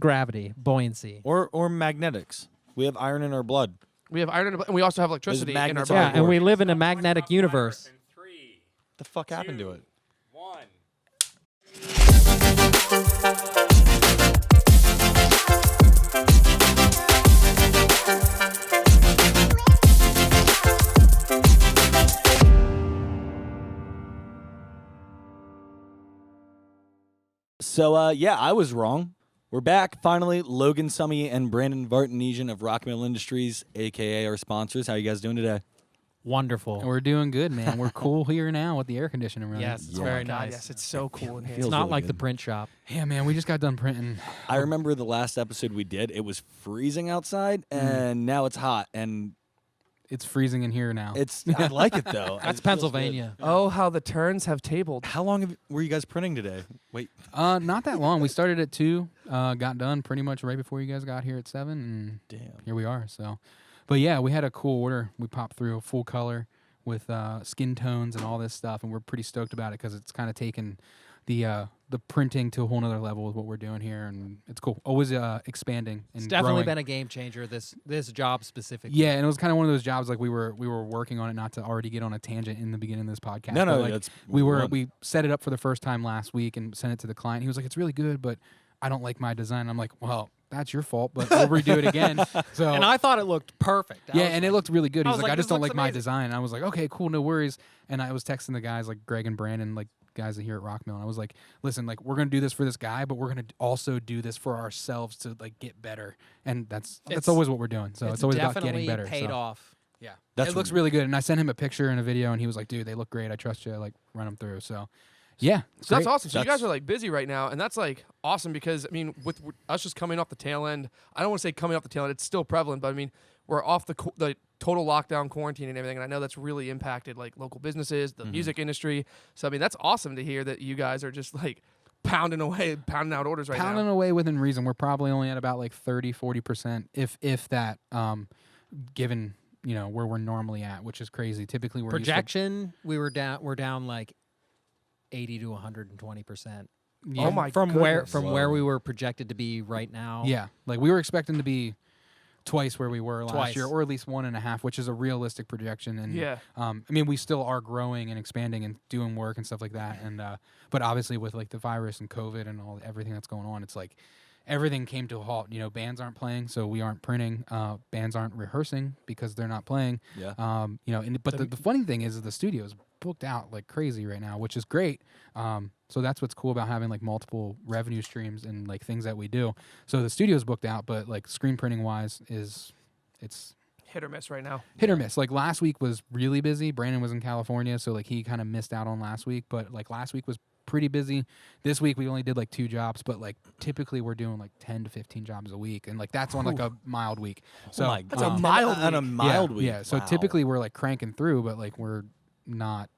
Gravity, buoyancy. Or magnetics. We have iron in our blood. We have iron, and we also have electricity in our magnets body. Yeah, and we live in a magnetic universe. In 3, What the fuck happened to it? 1. So, yeah, I was wrong. We're back, finally. Logan, Summey, and Brandon Vartenisian of Rockmill Industries, a.k.a. our sponsors. How you guys doing today? Wonderful. We're doing good, man. We're cool here now with the air conditioning running. Yes, it's Yeah. very God, nice. yes, it's so cool in here. It's feels not really like good. the print shop. Yeah, man, we just got done printing. I remember the last episode we did. It was freezing outside, and now it's hot, and It's freezing in here now. I like it, though. That's It feels Pennsylvania. Oh, how the turns have tabled. good. How long were you guys printing today? Wait. Not that long. We started at 2, got done pretty much right before you guys got here at 7, and Damn. here we are. So, but yeah, we had a cool order. We popped through a full color with skin tones and all this stuff, and we're pretty stoked about it because it's kind of taken the printing to a whole nother level with what we're doing here, and it's cool. Always expanding and It's definitely growing. been a game changer. This job specifically. Yeah, and it was kind of one of those jobs like we were working on it, not to already get on a tangent in the beginning of this podcast. No, but, like, that's we set it up for the first time last week and sent it to the client. He was like, "It's really good, but I don't like my design." I'm like, "Well, that's your fault, but we'll redo it again." So And I thought it looked perfect. yeah, and it looked really good. I He's was like, like, "I just "This don't looks like my amazing." design." I was like, "Okay, cool, no worries." And I was texting the guys like Greg and Brandon, like guys here at Rockmill, and I was like, "Listen, like we're gonna do this for this guy, but we're gonna also do this for ourselves to like get better." And that's It's- always what we're doing. So it's always about definitely getting better. paid so. off. Yeah, That's it looks really good. And I sent him a picture and a video, and he was like, "Dude, they look great. I trust you. Like, run them through." So, yeah, it's So that's great. awesome. So you That's- guys are like busy right now, and that's like awesome because I mean, with us just coming off the tail end, I don't want to say coming off the tail end. It's still prevalent, but I mean, we're off the total lockdown, quarantine, and everything. And I know that's really impacted like local businesses, the music industry. So I mean, that's awesome to hear that you guys are just like pounding away, pounding out orders right Pounding now. away within reason. We're probably only at about like 30-40%, if that, given where we're normally at, which is crazy. Typically, we're used to- Projection, we're down like 80 to 120%. Yeah. Oh my from goodness. where we were projected to be right now. Yeah, like we were expecting to be twice where we were last Twice. year, or at least 1.5, which is a realistic projection. And Yeah. I mean, we still are growing and expanding and doing work and stuff like that. And but obviously with like the virus and COVID and everything that's going on, it's like everything came to a halt. Bands aren't playing, so we aren't printing. Bands aren't rehearsing because they're not playing. Yeah. But the funny thing is the studio is booked out like crazy right now, which is great. So that's what's cool about having like multiple revenue streams and like things that we do. So the studio's booked out, but like screen printing wise it's Hit or miss right now. hit or miss. Like last week was really busy. Brandon was in California, so like he kind of missed out on last week, but like last week was pretty busy. This week we only did like 2 jobs, but like typically we're doing like 10 to 15 jobs a week, and like that's on like a mild week. So my That's a God. mild on a week. mild yeah, week. Yeah, so Wow. typically we're like cranking through, but like we're not.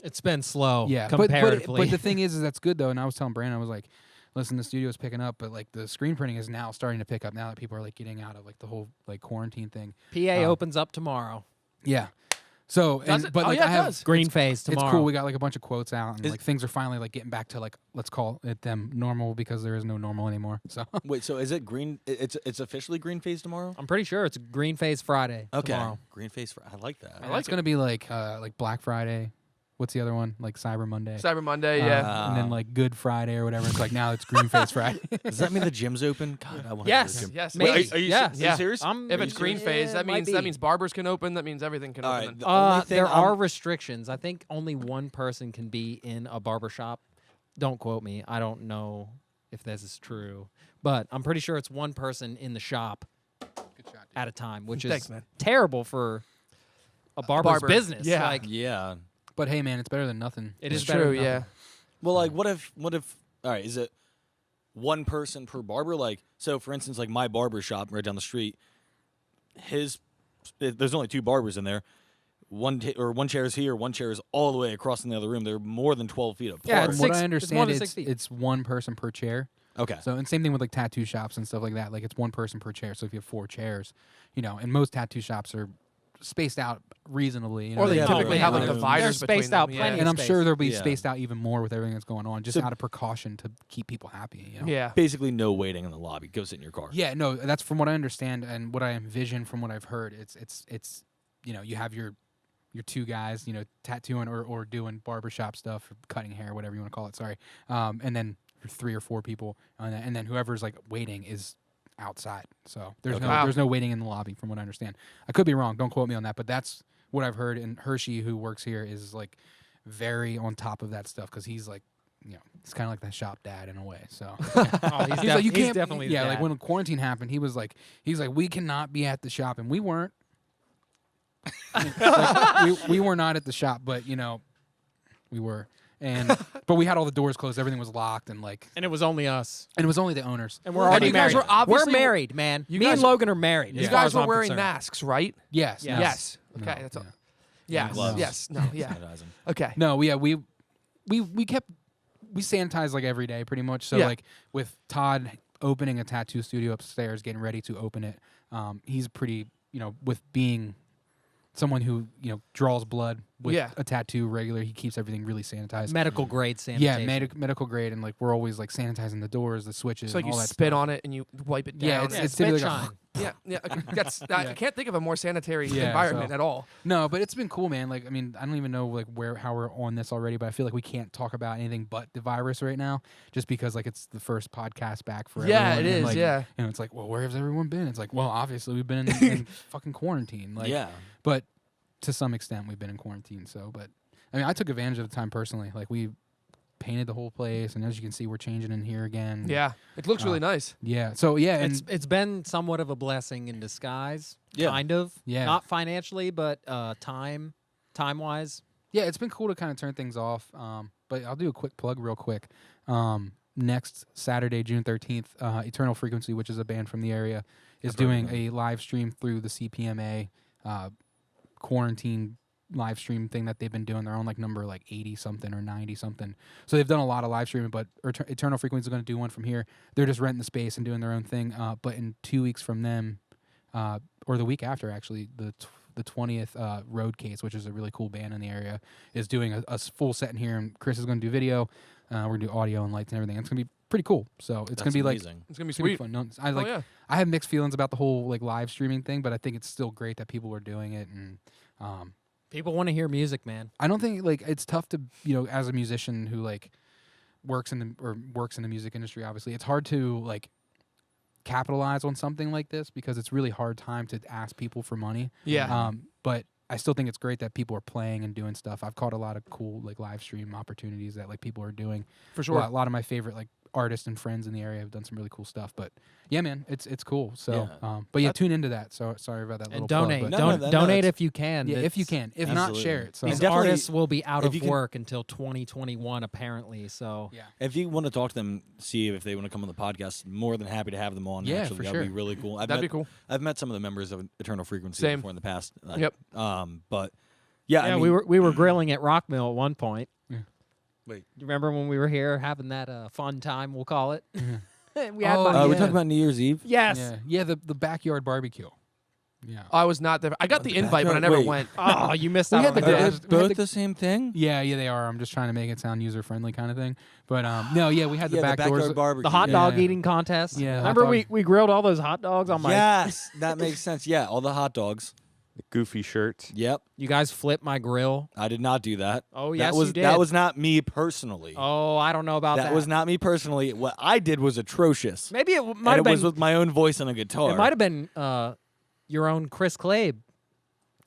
It's been slow Yeah, comparatively. But the thing is that's good though. And I was telling Brandon, I was like, listen, the studio's picking up, but like the screen printing is now starting to pick up now that people are like getting out of like the whole like quarantine thing. PA opens up tomorrow. Yeah. So, Does and, it? but Oh, like yeah, I it have does. Green phase tomorrow. It's cool. We got like a bunch of quotes out, and Is- like things are finally like getting back to like let's call it them normal because there is no normal anymore. So Wait, so is it green? It's officially green phase tomorrow? I'm pretty sure it's Green Phase Friday Okay. tomorrow. Green phase. I like that. I like it's gonna be like Black Friday. What's the other one? Like Cyber Monday. Cyber Monday, yeah. And then like Good Friday or whatever. It's like now it's Green Face Friday. Does that mean the gym's open? God, I want to Yes. go to the gym. Yes. Maybe. Wait, are you, Yeah. are you Yeah. serious? If Are it's you green serious? phase, Yeah, it might that be. means barbers can open. That means everything can All open. right, the only thing There I'm- are restrictions. I think only one person can be in a barber shop. Don't quote me. I don't know if this is true, but I'm pretty sure it's one person in the shop Good shot. at a time, which Thanks, is man. terrible for a barber's barber. business. Yeah. Like, Yeah. But hey, man, it's better than nothing. it is It's better true, than yeah. nothing. Well, like, what if? All right, is it one person per barber? Like, so for instance, like my barber shop right down the street, there's only 2 barbers in there. One chair is here, one chair is all the way across in the other room. They're more than 12 feet apart. Yeah, From it's what six- I it's more understand, than 6 feet. it's one person per chair. Okay. So, and same thing with like tattoo shops and stuff like that. Like it's one person per chair. So if you have 4 chairs, and most tattoo shops are spaced out reasonably. You know, Or they Yeah, typically they're- have like they're dividers between spaced out them. plenty Yeah. and I'm sure there'll be Yeah. spaced out even more with everything that's going on, just So- out of precaution to keep people happy. You know? Yeah. Basically, no waiting in the lobby. Go sit in your car. Yeah, no, that's from what I understand and what I envision from what I've heard. It's you know, you have your two guys, you know, tattooing or doing barbershop stuff, or cutting hair, whatever you want to call it. Sorry, and then 3 or 4 people, and then whoever's like waiting is outside. So there's Okay. no Wow. there's no waiting in the lobby, from what I understand. I could be wrong. Don't quote me on that, but that's what I've heard. And Hershey, who works here, is like very on top of that stuff because he's like, you know, he's kind of like the shop dad in a way. So Oh, he's, he's like, you can't. definitely the Yeah, like dad. when quarantine happened, he's like, we cannot be at the shop, and we weren't. Like, we were not at the shop, but you know, we were, but we had all the doors closed, everything was locked, and and it was only us. it was only the owners. And we're And already you guys married. were obviously- we're married, man. You Me guys- and Logan are married. You as far guys as were I'm wearing concerned. masks, right? Yes, Yes. no. Yes. Okay. No, That's all. yeah. Yes. gloves. Yes. No. Yeah. Sanitizing. Okay. No, yeah, we sanitize like every day pretty much. So Yeah. like with Todd opening a tattoo studio upstairs, getting ready to open it, he's pretty, you know, with being someone who, you know, draws blood with Yeah. a tattoo regular, he keeps everything really sanitized. Medical grade sanitation. Yeah, medical grade, and like we're always like sanitizing the doors, the switches, So like and you all that spit stuff. on it and you wipe it down. Yeah, it's spit typically like shine. yeah. Okay, that's I Yeah. can't think of a more sanitary Yeah, environment so- at all. No, but it's been cool, man. Like, I mean, I don't even know like how we're on this already, but I feel like we can't talk about anything but the virus right now, just because like it's the first podcast back for Yeah, everyone. it and, is. like, Yeah. you know, it's like, well, where has everyone been? It's like, well, obviously we've been in fucking quarantine. Like, Yeah. but to some extent we've been in quarantine. So, but I mean, I took advantage of the time personally. Like, we painted the whole place, and as you can see, we're changing in here again. Yeah. It looks really nice. Yeah. So yeah, and It's been somewhat of a blessing in disguise. Yeah. Kind of. Yeah. Not financially, but time wise. yeah, it's been cool to kind of turn things off. But I'll do a quick plug real quick. Next Saturday, June 13th, Eternal Frequency, which is a band from the area, is I've heard of doing them. a live stream through the CPMA quarantine live stream thing that they've been doing. They're on like number like 80 something or 90 something. So they've done a lot of live streaming, but Eternal Frequency is going to do one from here. They're just renting the space and doing their own thing. But in 2 weeks from them, or the week after actually, the 20th, Road Case, which is a really cool band in the area, is doing a full set in here, and Chris is going to do video. We're going to do audio and lights and everything. It's going to be pretty cool. So it's going to be like amazing. It's gonna be it's gonna be sweet. fun. No, I Oh like. yeah. I have mixed feelings about the whole like live streaming thing, but I think it's still great that people are doing it, and People want to hear music, man. I don't think like it's tough to, you know, as a musician who like works in the music industry. Obviously, it's hard to like capitalize on something like this because it's really hard time to ask people for money. Yeah. But I still think it's great that people are playing and doing stuff. I've caught a lot of cool like live stream opportunities that like people are doing. For sure. A lot of my favorite like artists and friends in the area have done some really cool stuff. But yeah, man, it's cool. So, Yeah. but yeah, tune into that. So sorry about that little And plug, donate. but- No, Don't no, donate it's- if you can. yeah, if you It's- can. If Absolutely. not, share it. So These definitely- artists will be out if of you can- work until 2021, apparently. So yeah. If you want to talk to them, see if they want to come on the podcast, more than happy to have them on. Yeah, actually. for That'd be sure. really cool. That'd be cool. I've met some of the members of Eternal Frequency Same. before in the past. Yep. But yeah, I mean, we were grilling at Rockmill at one point. Yeah. Wait. You remember when we were here having that fun time? We'll call it. we had Oh, my- We're yeah. talking about New Year's Eve. yes. Yeah, the backyard barbecue. Yeah. I was not there. I got the the invite, but I backyard- never wait. went. Oh, you missed We out had on the the Yeah, Are best. they we had both the- the same thing? Yeah, they are. I'm just trying to make it sound user friendly kind of thing. But no, yeah, we had the Yeah, back doors. backyard barbecue. The hot Yeah. dog eating contest. Yeah, hot Remember dog. we grilled all those hot dogs on my. Yes, that makes sense. Yeah, all the hot dogs. The goofy shirts. Yep, You guys flipped my grill. I did not do that. Oh that yes, was you did. that was not me personally. Oh, I don't know about that. that was not me personally. What I did was atrocious. Maybe it And might have it was been. with my own voice on a guitar. It might have been your own Chris Clabe.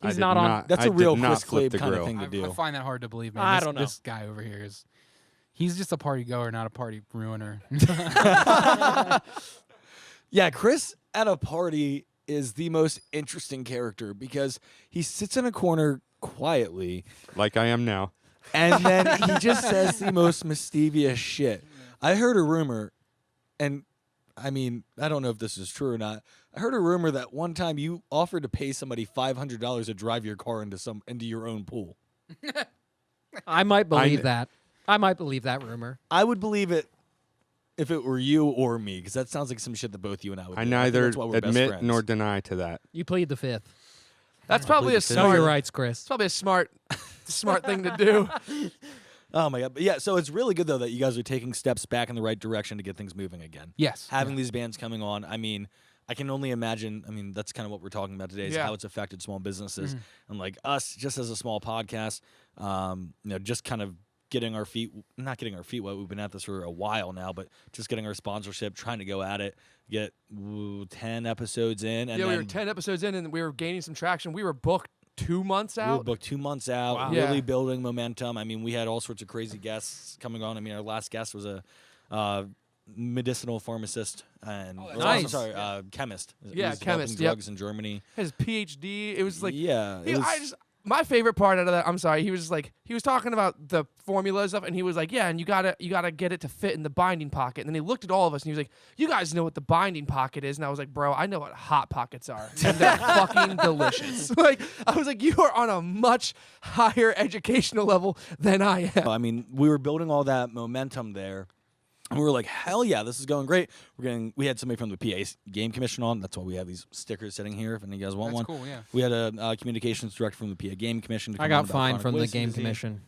I He's did not on. That's I a real did not Chris flip Clabe the kind of grill. thing to do. I find that hard to believe, man. I This- don't know. This guy over here he's just a party goer, not a party ruiner. Yeah, Chris at a party is the most interesting character because he sits in a corner quietly Like I am now. and then he just says the most mischievous shit. I heard a rumor, and I mean, I don't know if this is true or not. I heard a rumor that one time you offered to pay somebody $500 to drive your car into your own pool. I might believe I- that. I might believe that rumor. I would believe it if it were you or me, because that sounds like some shit that both you and I would I do. neither think that's why we're best admit friends. nor deny to that. You plead the fifth. That's probably a decision. Know smart. your rights, Chris. It's probably a smart thing to do. Oh my god! But yeah, so it's really good though that you guys are taking steps back in the right direction to get things moving again. Yes. Having these bands coming on, I mean, I can only imagine. I mean, that's kind of what we're talking about today is Yeah. how it's affected small businesses and like us, just as a small podcast. Just kind of getting our feet, not getting our feet wet. We've been at this for a while now, but just getting our sponsorship, trying to go at it, get 10 episodes in, and Yeah, we then were 10 episodes in, and we were gaining some traction. We were booked 2 months we were out. booked 2 months out, Wow. really Yeah. building momentum. I mean, we had all sorts of crazy guests coming on. I mean, our last guest was a medicinal pharmacist and nice. chemist. He Yeah, was developing chemist, yep. drugs in Germany. His PhD. It was like Yeah, it He- was- my favorite part out of that. I'm sorry. He was just like he was talking about the formula stuff, and he was like, "Yeah, and you gotta get it to fit in the binding pocket." And then he looked at all of us, and he was like, "You guys know what the binding pocket is?" And I was like, "Bro, I know what hot pockets are, and they're fucking delicious." Like I was like, "You are on a much higher educational level than I am." I mean, we were building all that momentum there. And we were like, hell yeah, this is going great. We had somebody from the PA Game Commission on. That's why we have these stickers sitting here if any of you guys want That's one. cool, yeah. We had a communications director from the PA Game Commission. To come I on got about fined chronic from the wasting game disease. commission.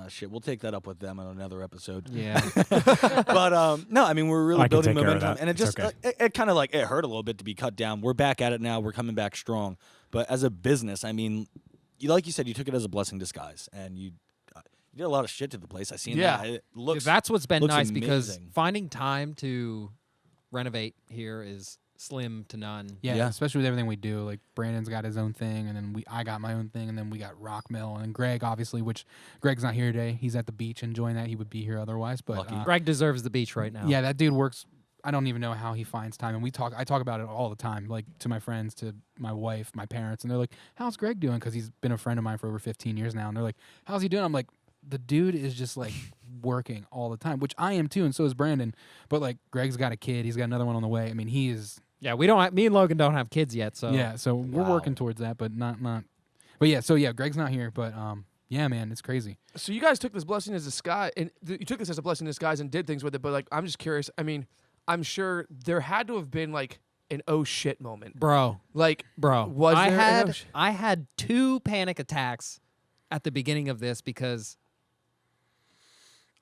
Shit, we'll take that up with them on another episode. Yeah. But no, I mean we're really I can building take care of momentum, that. and it It's just okay. it kind of like it hurt a little bit to be cut down. We're back at it now. We're coming back strong. But as a business, I mean, like you said, you took it as a blessing disguise, and you did a lot of shit to the place. I seen Yeah. that. It looks That's what's been looks nice because amazing. finding time to renovate here is slim to none. Yeah, Yeah. especially with everything we do. Like Brandon's got his own thing, and then I got my own thing, and then we got Rock Mill, and then Greg, obviously, which Greg's not here today. He's at the beach enjoying that. He would be here otherwise, but Lucky. Greg deserves the beach right now. yeah, that dude works. I don't even know how he finds time, and I talk about it all the time, like to my friends, to my wife, my parents, and they're like, "How's Greg doing?" Because he's been a friend of mine for over 15 years now, and they're like, "How's he doing?" I'm like, the dude is just like working all the time, which I am too, and so is Brandon. But like Greg's got a kid, he's got another one on the way. I mean, he is. Yeah, me and Logan don't have kids yet, so Yeah, so we're Wow. working towards that, but not. But yeah, Greg's not here, but yeah, man, it's crazy. So you guys took this blessing as a disguise, and you took this as a blessing in disguise and did things with it. But like, I'm just curious. I mean, I'm sure there had to have been like an oh shit moment. bro. Like, was I there an oh shit? I had 2 panic attacks at the beginning of this because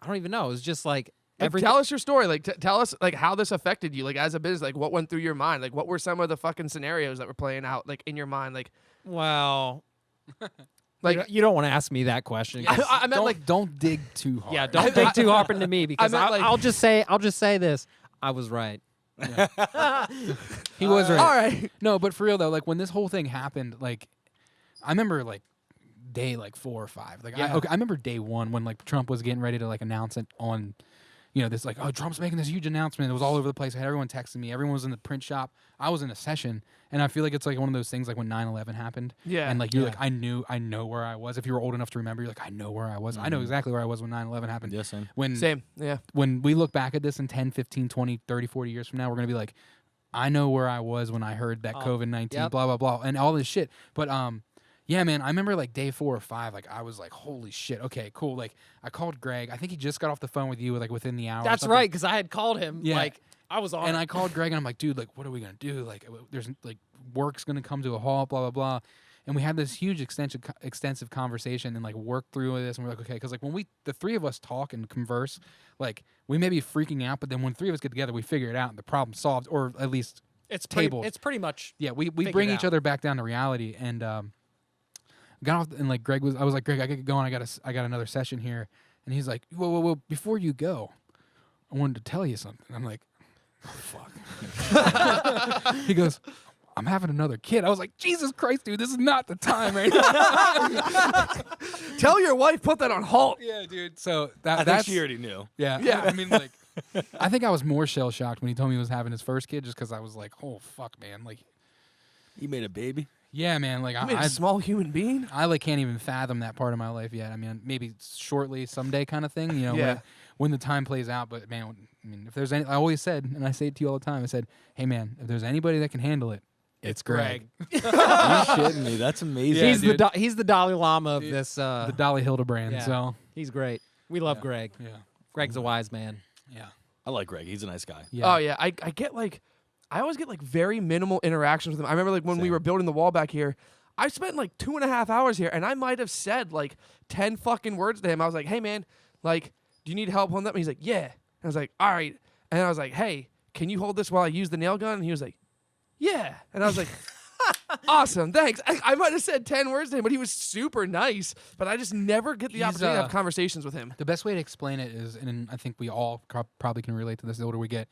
I don't even know. It was just like everything. Tell us your story. Like, tell us like how this affected you. Like as a business, like what went through your mind. Like what were some of the fucking scenarios that were playing out like in your mind. Like, Well, like you don't want to ask me that question. 'cause- I meant don't, like don't dig too hard. yeah, don't dig too hard into me because meant, like- I'll just say this. I was right. He was right. all right. No, but for real though, like when this whole thing happened, like I remember like day like 4 or 5. Like Yeah. I remember day 1 when like Trump was getting ready to like announce it on, this like, oh, Trump's making this huge announcement. It was all over the place. I had everyone texting me. Everyone was in the print shop. I was in a session, and I feel like it's like one of those things like when 9/11 happened. Yeah. And like you're Yeah. like, I know where I was. If you were old enough to remember, you're like, I know where I was. I know exactly where I was when 9/11 happened. Yes, same. Same. Yeah. When we look back at this in 10, 15, 20, 30, 40 years from now, we're going to be like, I know where I was when I heard that COVID-19, yep. blah, blah, blah, and all this shit. But, yeah, man, I remember like day 4 or 5, like I was like, holy shit. Okay, cool. Like I called Greg. I think he just got off the phone with you like within the hour. or That's something. right, because I had called him. Yeah. Like I was on. And it. I called Greg and I'm like, dude, like, what are we going to do? Like, there's like work's going to come to a halt, blah, blah, blah. And we had this huge extensive conversation and like worked through this. And we're like, okay, because like when the 3 of us talk and converse, like we may be freaking out, but then when 3 of us get together, we figure it out and the problem's solved, or at least it's tables. It's pretty much. yeah, we Figure bring it each out. other back down to reality. And got off, and like I was like, Greg, I gotta get going. I got another session here. And he's like, whoa, before you go, I wanted to tell you something. I'm like, oh, fuck. He goes, I'm having another kid. I was like, Jesus Christ, dude, this is not the time right now. Tell your wife put that on halt. Yeah, dude. So I think that's she already knew. yeah. Yeah. I mean, like, I think I was more shell shocked when he told me he was having his first kid, just because I was like, oh fuck, man. Like, You made a baby. yeah, man. Like, You made a small human being. I like can't even fathom that part of my life yet. I mean, maybe shortly, someday, kind of thing. Yeah. When the time plays out. But man, I mean, if there's any, I always said, and I say it to you all the time. I said, hey man, if there's anybody that can handle it, it's Greg. You shitting me? That's amazing. Yeah, dude. he's the Dalai Lama of this. The Dolly Hildebrand. yeah. So He's great. We love Yeah. Greg. yeah, Greg's a wise man. yeah, I like Greg. He's a nice guy. yeah. Oh yeah, I get like I always get like very minimal interactions with him. I remember like when we Same. were building the wall back here, I spent like 2.5 hours here, and I might have said like 10 fucking words to him. I was like, hey, man, like, do you need help holding that? And he's like, yeah. And I was like, all right. And I was like, hey, can you hold this while I use the nail gun? And he was like, yeah. And I was like, awesome, thanks. I might have said 10 words to him, but he was super nice. But I just never get the He's, opportunity to have conversations with him. The best way to explain it is, and I think we all probably can relate to this the older we get,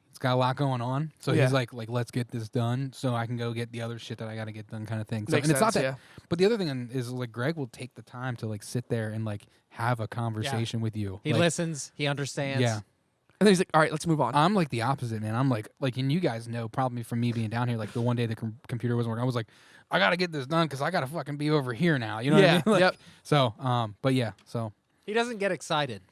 he's got a lot going on. So Yeah. he's like, let's get this done so I can go get the other shit that I got to get done kind of thing. So, Makes and it's not sense, that, yeah. but the other thing is like Greg will take the time to like sit there and like have a conversation with you. He Like, listens. He understands. Yeah. And then he's like, all right, let's move on. I'm like the opposite, man. I'm like, and you guys know probably from me being down here, like the one day the computer wasn't working, I was like, I got to get this done because I got to fucking be over here now. You know what I mean? Like, yep. So, but yeah, so He doesn't get excited.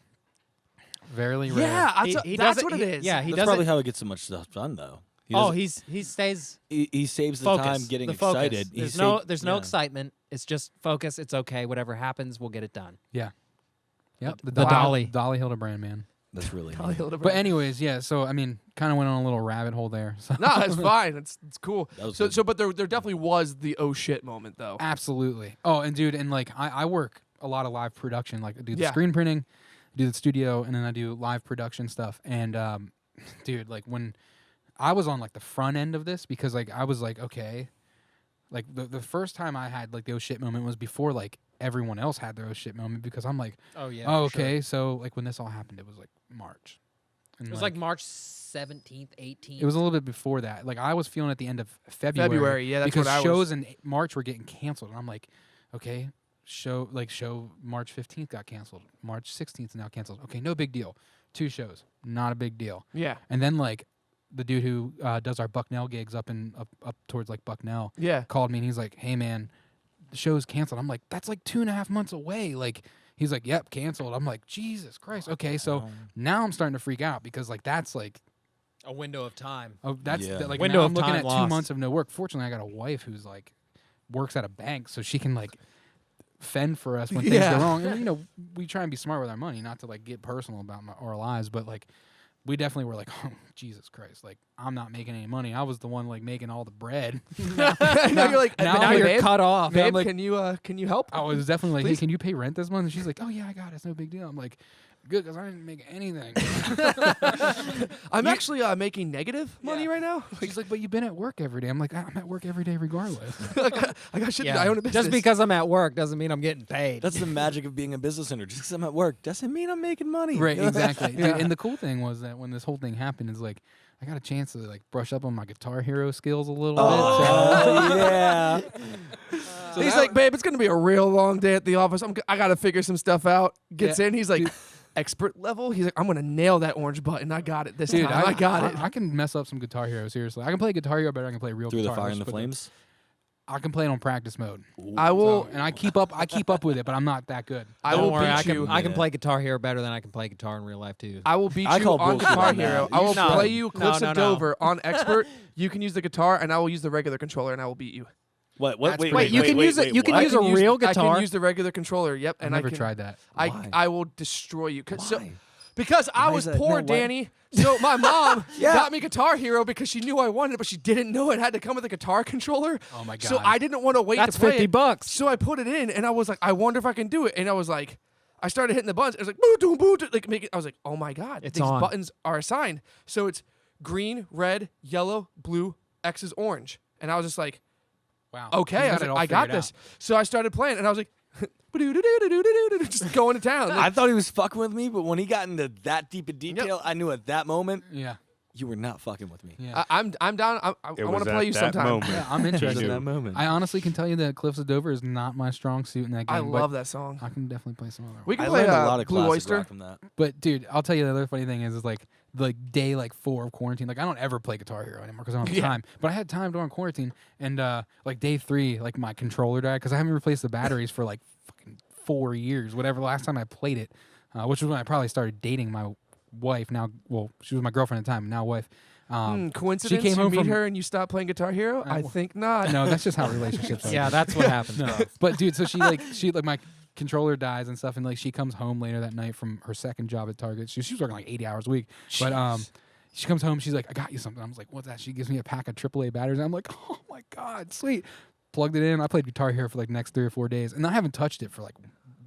very rare. Yeah, He that's doesn't- what it is. Yeah, he That's doesn't. probably how he gets so much stuff done, though. He Oh, doesn't- he stays he saves the focused. time getting the focus. excited. He There's no yeah. excitement. It's just focus. It's okay. Whatever happens, we'll get it done. Yep. The Dolly. Dolly Hildebrand, man. That's really Dolly neat. Hildebrand. But anyways, yeah. So I mean, kind of went on a little rabbit hole there. So. No, it's fine. It's cool. That was So good. but there definitely was the oh shit moment though. Absolutely. Oh, and dude, and like I work a lot of live production. Like I do the Yeah. screen printing, I do the studio, and then I do live production stuff. And dude, like when I was on like the front end of this, because like I was like, okay, like the first time I had like the oh shit moment was before like everyone else had their oh shit moment, because I'm like, Oh yeah. oh for sure. okay, so like when this all happened, it was like March. And It was like March 17th, 18th. it was a little bit before that. Like I was feeling at the end of February. Yeah, that's because what I shows was. in March were getting canceled, and I'm like, okay, show March 15th got canceled, March 16th is now canceled. Okay, no big deal. 2 shows, not a big deal. Yeah. And then like the dude who does our Bucknell gigs up towards like Bucknell Yeah. called me, and he's like, hey man, the show's canceled. I'm like, that's like 2.5 months away. Like he's like, yep, canceled. I'm like, Jesus Christ. Okay, so now I'm starting to freak out because like that's like. a window of time. Oh, that's Yeah. like Window now of I'm looking time at 2 lost. months of no work. Fortunately, I got a wife who's like works at a bank, so she can like fend for us when things Yeah. go wrong. And you know, we try and be smart with our money, not to like get personal about our lives, but like we definitely were like, oh Jesus Christ, like I'm not making any money. I was the one like making all the bread. now you're like, now Now I'm you're babe, cut off. Yeah, I'm babe, like- can you help? I was definitely like, hey, Please? can you pay rent this month? And she's like, oh yeah, I got it. It's no big deal. I'm like, good, because I didn't make anything. I'm actually making negative money Yeah. right now. She's like, but you've been at work every day. I'm like, I'm at work every day regardless. I got shit. Yeah. I own a business. Just because I'm at work doesn't mean I'm getting paid. That's the magic of being a business owner. Just because I'm at work doesn't mean I'm making money. Right, exactly. Dude, Yeah. and the cool thing was that when this whole thing happened is like I got a chance to like brush up on my Guitar Hero skills a little bit. Oh, yeah. So He's that- like, babe, it's gonna be a real long day at the office. I gotta figure some stuff out. Gets Yeah. in. He's like, Dude. expert level. He's like, I'm gonna nail that orange button. I got it this Dude, time. I got it. I can mess up some Guitar Hero, seriously. I can play Guitar Hero better than I can play real Through the Guitar fire Hero, and the but flames. I can play it on practice mode. I will. So, and I keep up with it, but I'm not that good. I Don't will worry, beat you. I can Yeah. play Guitar Hero better than I can play guitar in real life too. I will beat I you call on bullshit Guitar on that. Hero. You I will No. play you Cliffs No, of no. Dover on expert. You can use the guitar, and I will use the regular controller, and I will beat you. What? That's Wait, pretty Wait, you can use it. You can what? use a real I guitar. can use the regular controller. Yep, I've and never I can, tried that. Why? I will destroy you. Why? Because I Why was is that? poor, No, why? Danny. So my mom Yeah. got me Guitar Hero because she knew I wanted it, but she didn't know it had to come with a guitar controller. Oh my god. So I didn't want to wait That's to play $50 it. bucks. So I put it in, and I was like, I wonder if I can do it. And I was like, I started hitting the buttons. It was like, boo, doo, boo, doo, like make it. I was like, oh my god, It's these on. buttons are assigned. So it's green, red, yellow, blue, X is orange, and I was just like, wow. okay, You I was it like, all I got figured this. So I started playing, and I was like, just going to town. I thought he was fucking with me, but when he got into that deep of detail, I knew at that moment out. Yeah. you were not fucking with me. Yeah. I'm down. I It want was to play at you that sometime. moment. Yeah, I'm He interested. knew. In that moment. I honestly can tell you that Cliffs of Dover is not my strong suit in that game. I but love that song. I can definitely play some other. We ones. can I play learned a lot of Blue classic Oyster. rock from that. But dude, I'll tell you the other funny thing is like day like 4 of quarantine. Like I don't ever play Guitar Hero anymore because I don't have Yeah. time. But I had time during quarantine, and like day 3, like my controller died because I haven't replaced the batteries for like fucking 4 years, whatever. Last time I played it, which was when I probably started dating my wife. Now, well, she was my girlfriend at the time, now wife. Coincidence? came you home meet from- her and you stop playing Guitar Hero? I well, think not. No, that's just how relationships are. Yeah, that's what happens. No, but dude, so she like my controller dies and stuff, and like she comes home later that night from her second job at Target. She was working like 80 hours a week, but she comes home. She's like, "I got you something." I was like, "What's that?" She gives me a pack of AAA batteries. And I'm like, "Oh my god, sweet." plugged it in. I played Guitar Hero for like the next 3 or 4 days, and I haven't touched it for like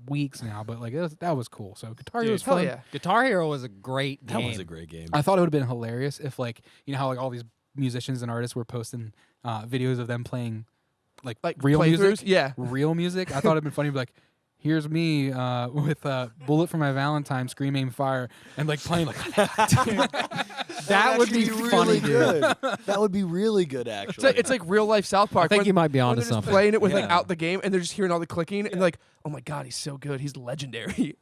weeks now. But like that was cool. So Guitar Hero was Hell fun. yeah. Guitar Hero was a great game. That was a great game. I thought it would have been hilarious if like how like all these musicians and artists were posting videos of them playing like real playthroughs? music. Yeah. Real music. I thought it'd been funny to be like, here's me with Bullet for My Valentine, Scream Aim Fire, and like playing like That would be funny, dude. good. That would be really good, actually. It's like real life South Park. I think when- you might be when onto they're just something. playing it with like Yeah. out the game, and they're just hearing all the clicking, and like, oh my god, he's so good. He's legendary.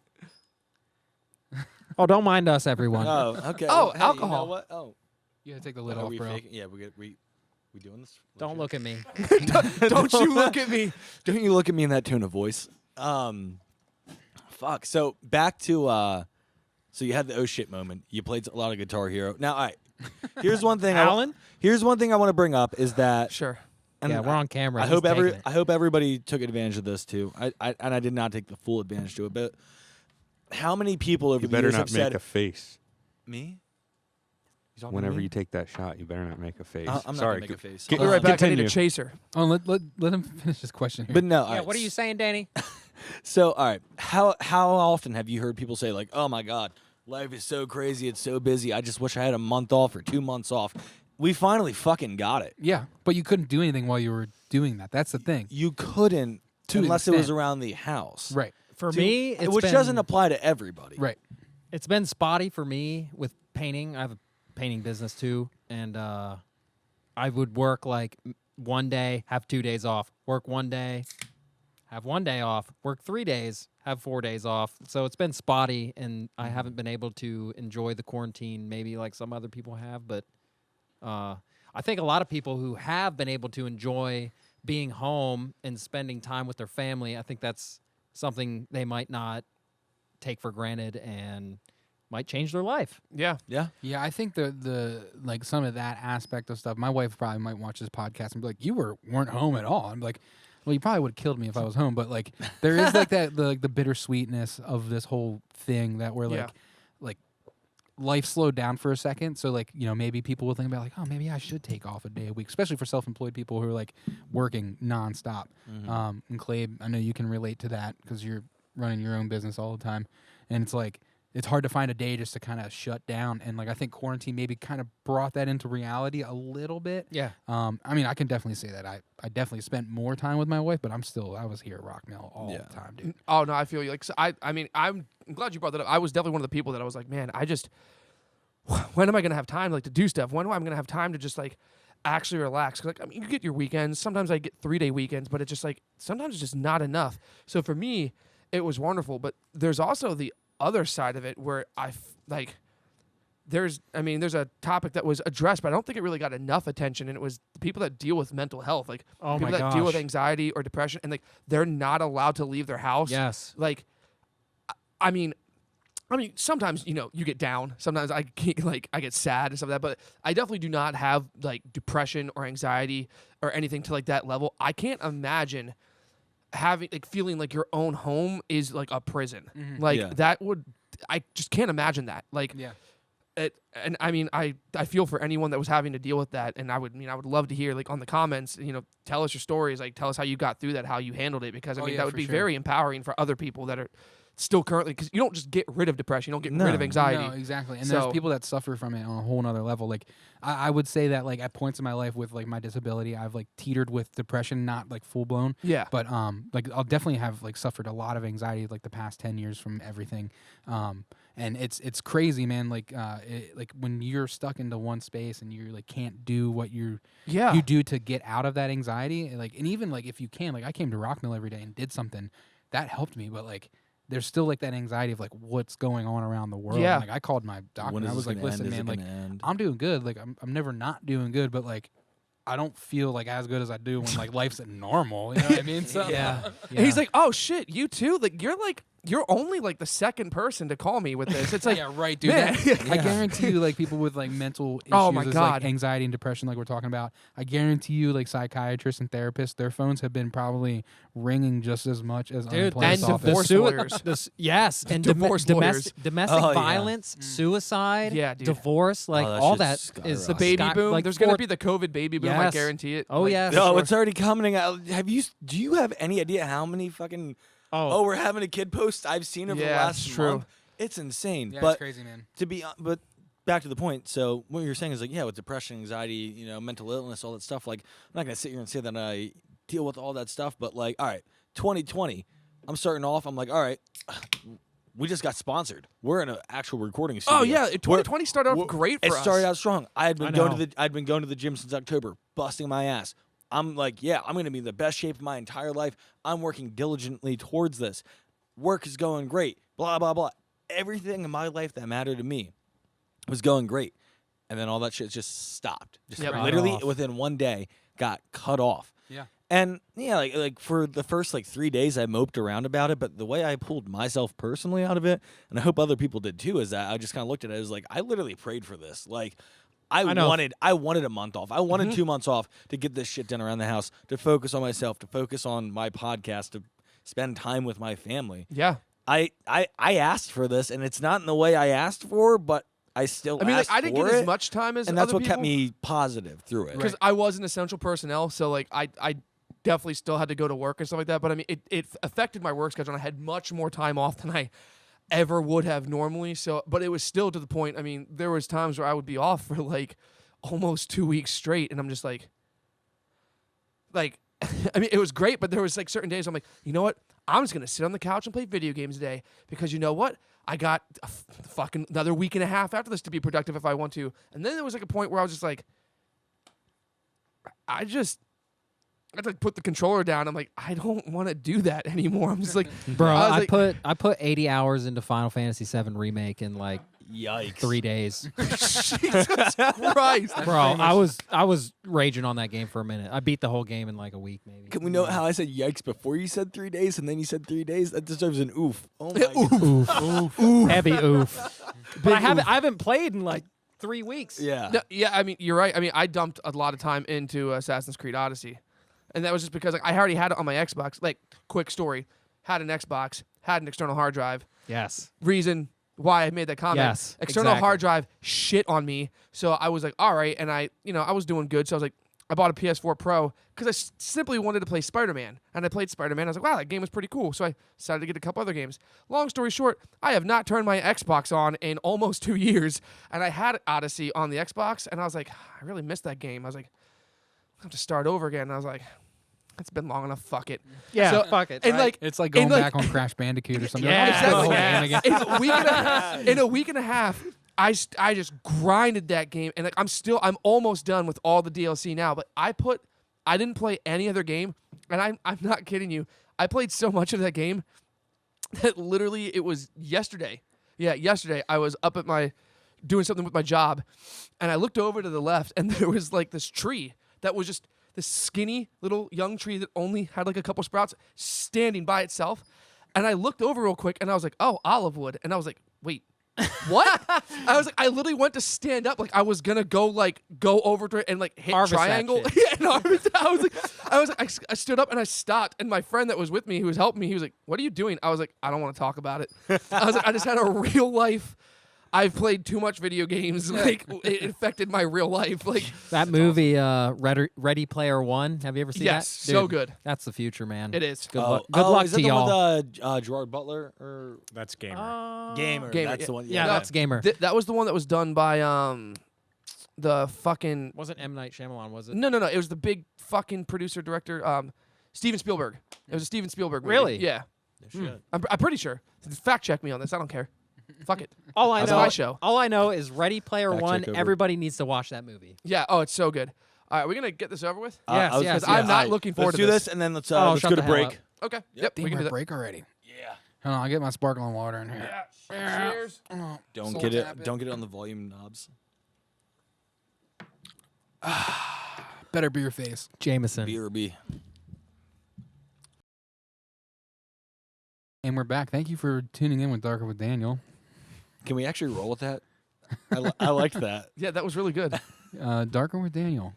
Oh, don't mind us, everyone. Oh, okay. Oh, well, hey, You know alcohol. what? Oh, you gotta take the lid are off, we bro. faking? Yeah, we doing this? Don't look at me. Don't you look at me. Don't you look at me in that tone of voice. Fuck. So back to so you had the oh shit moment. You played a lot of Guitar Hero. Now, all right. Here's one thing. Alan? Here's one thing I want to bring up is that. Sure. And Yeah, we're on camera. I He's hope taking it. I hope everybody took advantage of this too. I did not take the full advantage to it, but how many people over You the better years not have make said a face. me? You talking to Whenever me? you take that shot, you better not make a face. I'm not Sorry. gonna make a face. Get- I'll be right back. I need Continue. a chaser. Oh, let him finish his question here. But no. all Yeah, right, what are you saying, Danny? So, all right, how often have you heard people say like, "Oh my God, life is so crazy, it's so busy. I just wish I had a month off or 2 months off." We finally fucking got it. yeah, but you couldn't do anything while you were doing that. That's the thing. You couldn't To an unless it was extent. around the house, Right. For To- me, it's which been, doesn't apply to everybody. Right. It's been spotty for me with painting. I have a painting business too, and I would work like one day, have 2 days off. Work one day, have 1 day off. Work 3 days, have 4 days off. So it's been spotty, and I haven't been able to enjoy the quarantine maybe like some other people have. But I think a lot of people who have been able to enjoy being home and spending time with their family, I think that's something they might not take for granted and might change their life. Yeah. Yeah. Yeah, I think the like some of that aspect of stuff. My wife probably might watch this podcast and be like, "You weren't home at all." I'm like, "Well, you probably would have killed me if I was home." But like, there is like that the bittersweetness of this whole thing that we're Yeah. like life slowed down for a second. So like maybe people will think about like, "Oh, maybe I should take off a day a week," especially for self-employed people who are like working nonstop. And Clay, I know you can relate to that because you're running your own business all the time, and it's like. It's hard to find a day just to kind of shut down, and like I think quarantine maybe kind of brought that into reality a little bit. Yeah. I mean, I can definitely say that I definitely spent more time with my wife, but I was here at Rockmill all Yeah. the time, dude. Oh no, I feel you. Like so I mean, I'm glad you brought that up. I was definitely one of the people that I was like, man, when am I gonna have time like to do stuff? When am I gonna have time to just like actually relax? 'Cause, like I mean, you get your weekends. Sometimes I get 3-day weekends, but it's just like sometimes it's just not enough. So for me, it was wonderful. But there's also the other side of it where there's a topic that was addressed, but I don't think it really got enough attention. And it was the people that deal with mental health, like Oh people my that deal with gosh. anxiety or depression, and like they're not allowed to leave their house. Yes. Like, I mean, sometimes you get down. Sometimes I get sad and stuff like that. But I definitely do not have like depression or anxiety or anything to like that level. I can't imagine feeling like your own home is like a prison. Like Yeah. that would. I just can't imagine that. Like, Yeah. and I mean, I feel for anyone that was having to deal with that, and I would love to hear like on the comments, tell us your stories, like tell us how you got through that, how you handled it, because I Oh, mean yeah, that would for be sure. very empowering for other people that are still currently, because you don't just get rid of depression, you don't get rid of No. anxiety. No, exactly. And So- there's people that suffer from it on a whole nother level. Like I would say that like at points in my life with like my disability, I've like teetered with depression, not like full blown. Yeah, But like I'll definitely have like suffered a lot of anxiety like the past 10 years from everything. And it's crazy, man. Like like when you're stuck into one space and you like can't do what you do to get out of that anxiety, like, and even like if you can, like I came to Rockmill every day and did something that helped me, but like there's still like that anxiety of like what's going on around the world. Yeah. And, like I called my doctor When and is I was this like, gonna listen, end? Is man, it like gonna end? I'm doing good. Like I'm never not doing good, but like I don't feel like as good as I do when like life's normal. You know what I mean? So Yeah. And he's like, oh shit, you too? Like you're like you're only like the second person to call me with this. It's like, yeah, right, dude. man. I guarantee you, like people with like mental issues, Oh, my like God. anxiety and depression, like we're talking about. I guarantee you, like psychiatrists and therapists, their phones have been probably ringing just as much as Dude, unemployment's and office. divorce lawyers. Yes, and Divorce lawyers. domestic Oh, yeah. violence, suicide, Yeah, dude. divorce, like Oh, that all shit's that is The skyrocketed. baby boom. Like There's going to four- be the COVID baby boom. I Yes. guarantee it. Oh, Like, yes. No, sure. it's already coming out. Do you have any idea how many fucking Oh, we're having a kid posts I've seen over the Yeah, last it's true. month? It's insane. Yeah, but it's crazy, man. but back to the point. So what you're saying is like, yeah, with depression, anxiety, mental illness, all that stuff. Like, I'm not gonna sit here and say that I deal with all that stuff, but like, all right, 2020, I'm starting off. I'm like, all right, we just got sponsored. We're in an actual recording studio. Oh, yeah. 2020 started off great for It us. started out strong. I'd been going know. to the gym since October, busting my ass. I'm like, yeah, I'm gonna be in the best shape of my entire life. I'm working diligently towards this. Work is going great. Blah blah blah. Everything in my life that mattered to me was going great, and then all that shit just stopped. Just Yep. literally Cut off. within one day, got cut off. Yeah. And yeah, like for the first 3 days, I moped around about it. But the way I pulled myself personally out of it, and I hope other people did too, is that I just kind of looked at it as like I literally prayed for this. Like I know. wanted a month off. I wanted 2 months off to get this shit done around the house, to focus on myself, to focus on my podcast, to spend time with my family. Yeah. I asked for this, and it's not in the way I asked for, but I still I mean, like, asked I didn't for get it, as much time as and that's other what kept people. me positive through it. Because I was an essential personnel, so like I definitely still had to go to work and stuff like that. But I mean, it affected my work schedule, and I had much more time off than I ever would have normally. So, but it was still to the point. I mean, there was times where I would be off for like almost 2 weeks straight, and I'm just like, I mean, it was great, but there was like certain days I'm like, you know what? I'm just gonna sit on the couch and play video games today because you know what? I got fucking another week and a half after this to be productive if I want to. And then there was like a point where I was just like, I had to put the controller down. I'm like, I don't want to do that anymore. I'm just like, bro, I was I put 80 hours into Final Fantasy VII Remake in like Yikes! 3 days. Jesus Christ. Bro, I was raging on that game for a minute. I beat the whole game in like a week, maybe. Can we know how I said yikes before you said 3 days, and then you said 3 days? That deserves an oof. Oh my god! Oof. Heavy oof. But I haven't played in like 3 weeks. Yeah. No, yeah, I mean, you're right. I mean, I dumped a lot of time into Assassin's Creed Odyssey. And that was just because like, I already had it on my Xbox. Like, quick story. Had an Xbox, had an external hard drive. Yes. Reason why I made that comment. Yes, External exactly. hard drive shit on me. So I was like, all right. And I was doing good. So I was like, I bought a PS4 Pro because I simply wanted to play Spider-Man. And I played Spider-Man. I was like, wow, that game was pretty cool. So I decided to get a couple other games. Long story short, I have not turned my Xbox on in almost 2 years. And I had Odyssey on the Xbox. And I was like, I really missed that game. I was like, I have to start over again. And I was like, it's been long enough. Fuck it. Yeah, So- fuck it. And right? like, It's like going and, like- back on Crash Bandicoot or something. Yeah, I'll just play the whole exactly. game again. in a week and a half, I just grinded that game, and like I'm almost done with all the DLC now. But I didn't play any other game, and I'm not kidding you. I played so much of that game that literally it was yesterday. Yeah, yesterday I was up at doing something with my job, and I looked over to the left, and there was like this tree that was just this skinny little young tree that only had like a couple sprouts standing by itself. And I looked over real quick and I was like, oh, olive wood. And I was like, wait, what? I was like, I literally went to stand up. Like I was going to go over to it and like hit Harvest that triangle. shit. Yeah, and harvest it. I stood up and I stopped. And my friend that was with me, who was helping me, he was like, what are you doing? I was like, I don't want to talk about it. I was like, I just had a real life. I've played too much video games. Like it affected my real life. Like that movie, Ready Player One. Have you ever seen yes, that? so Dude, good. That's the future, man. It is. Good luck. Good luck is to that the y'all. one with Gerard Butler or That's gamer. Gamer? Gamer, That's yeah. the one. yeah, No, that's Gamer. That was the one that was done by the fucking Wasn't M Night Shyamalan? Was it? no. It was the big fucking producer director Steven Spielberg. It was a Steven Spielberg movie. Really? Yeah. Shit. I'm pretty sure. Fact check me on this. I don't care. Fuck it. All I That's know. my show. All I know is Ready Player Fact One. check over. Everybody needs to watch that movie. Yeah. Oh, it's so good. All right, we're gonna get this over with. Yes, I was yes, gonna say, I'm not all right, looking forward let's to do this. this, and then let's Oh, go shut to the hell break. up. Okay. Yep. Damn, We can do we're that. break already. Yeah. Hold on, I'll get my sparkling water in here. Cheers. Don't Soul get it. tap it. Don't get it on the volume knobs. Better beer face. Jameson. BRB. And we're back. Thank you for tuning in with Darker with Daniel. Can we actually roll with that? I liked that. Yeah, that was really good. Darker with Daniel.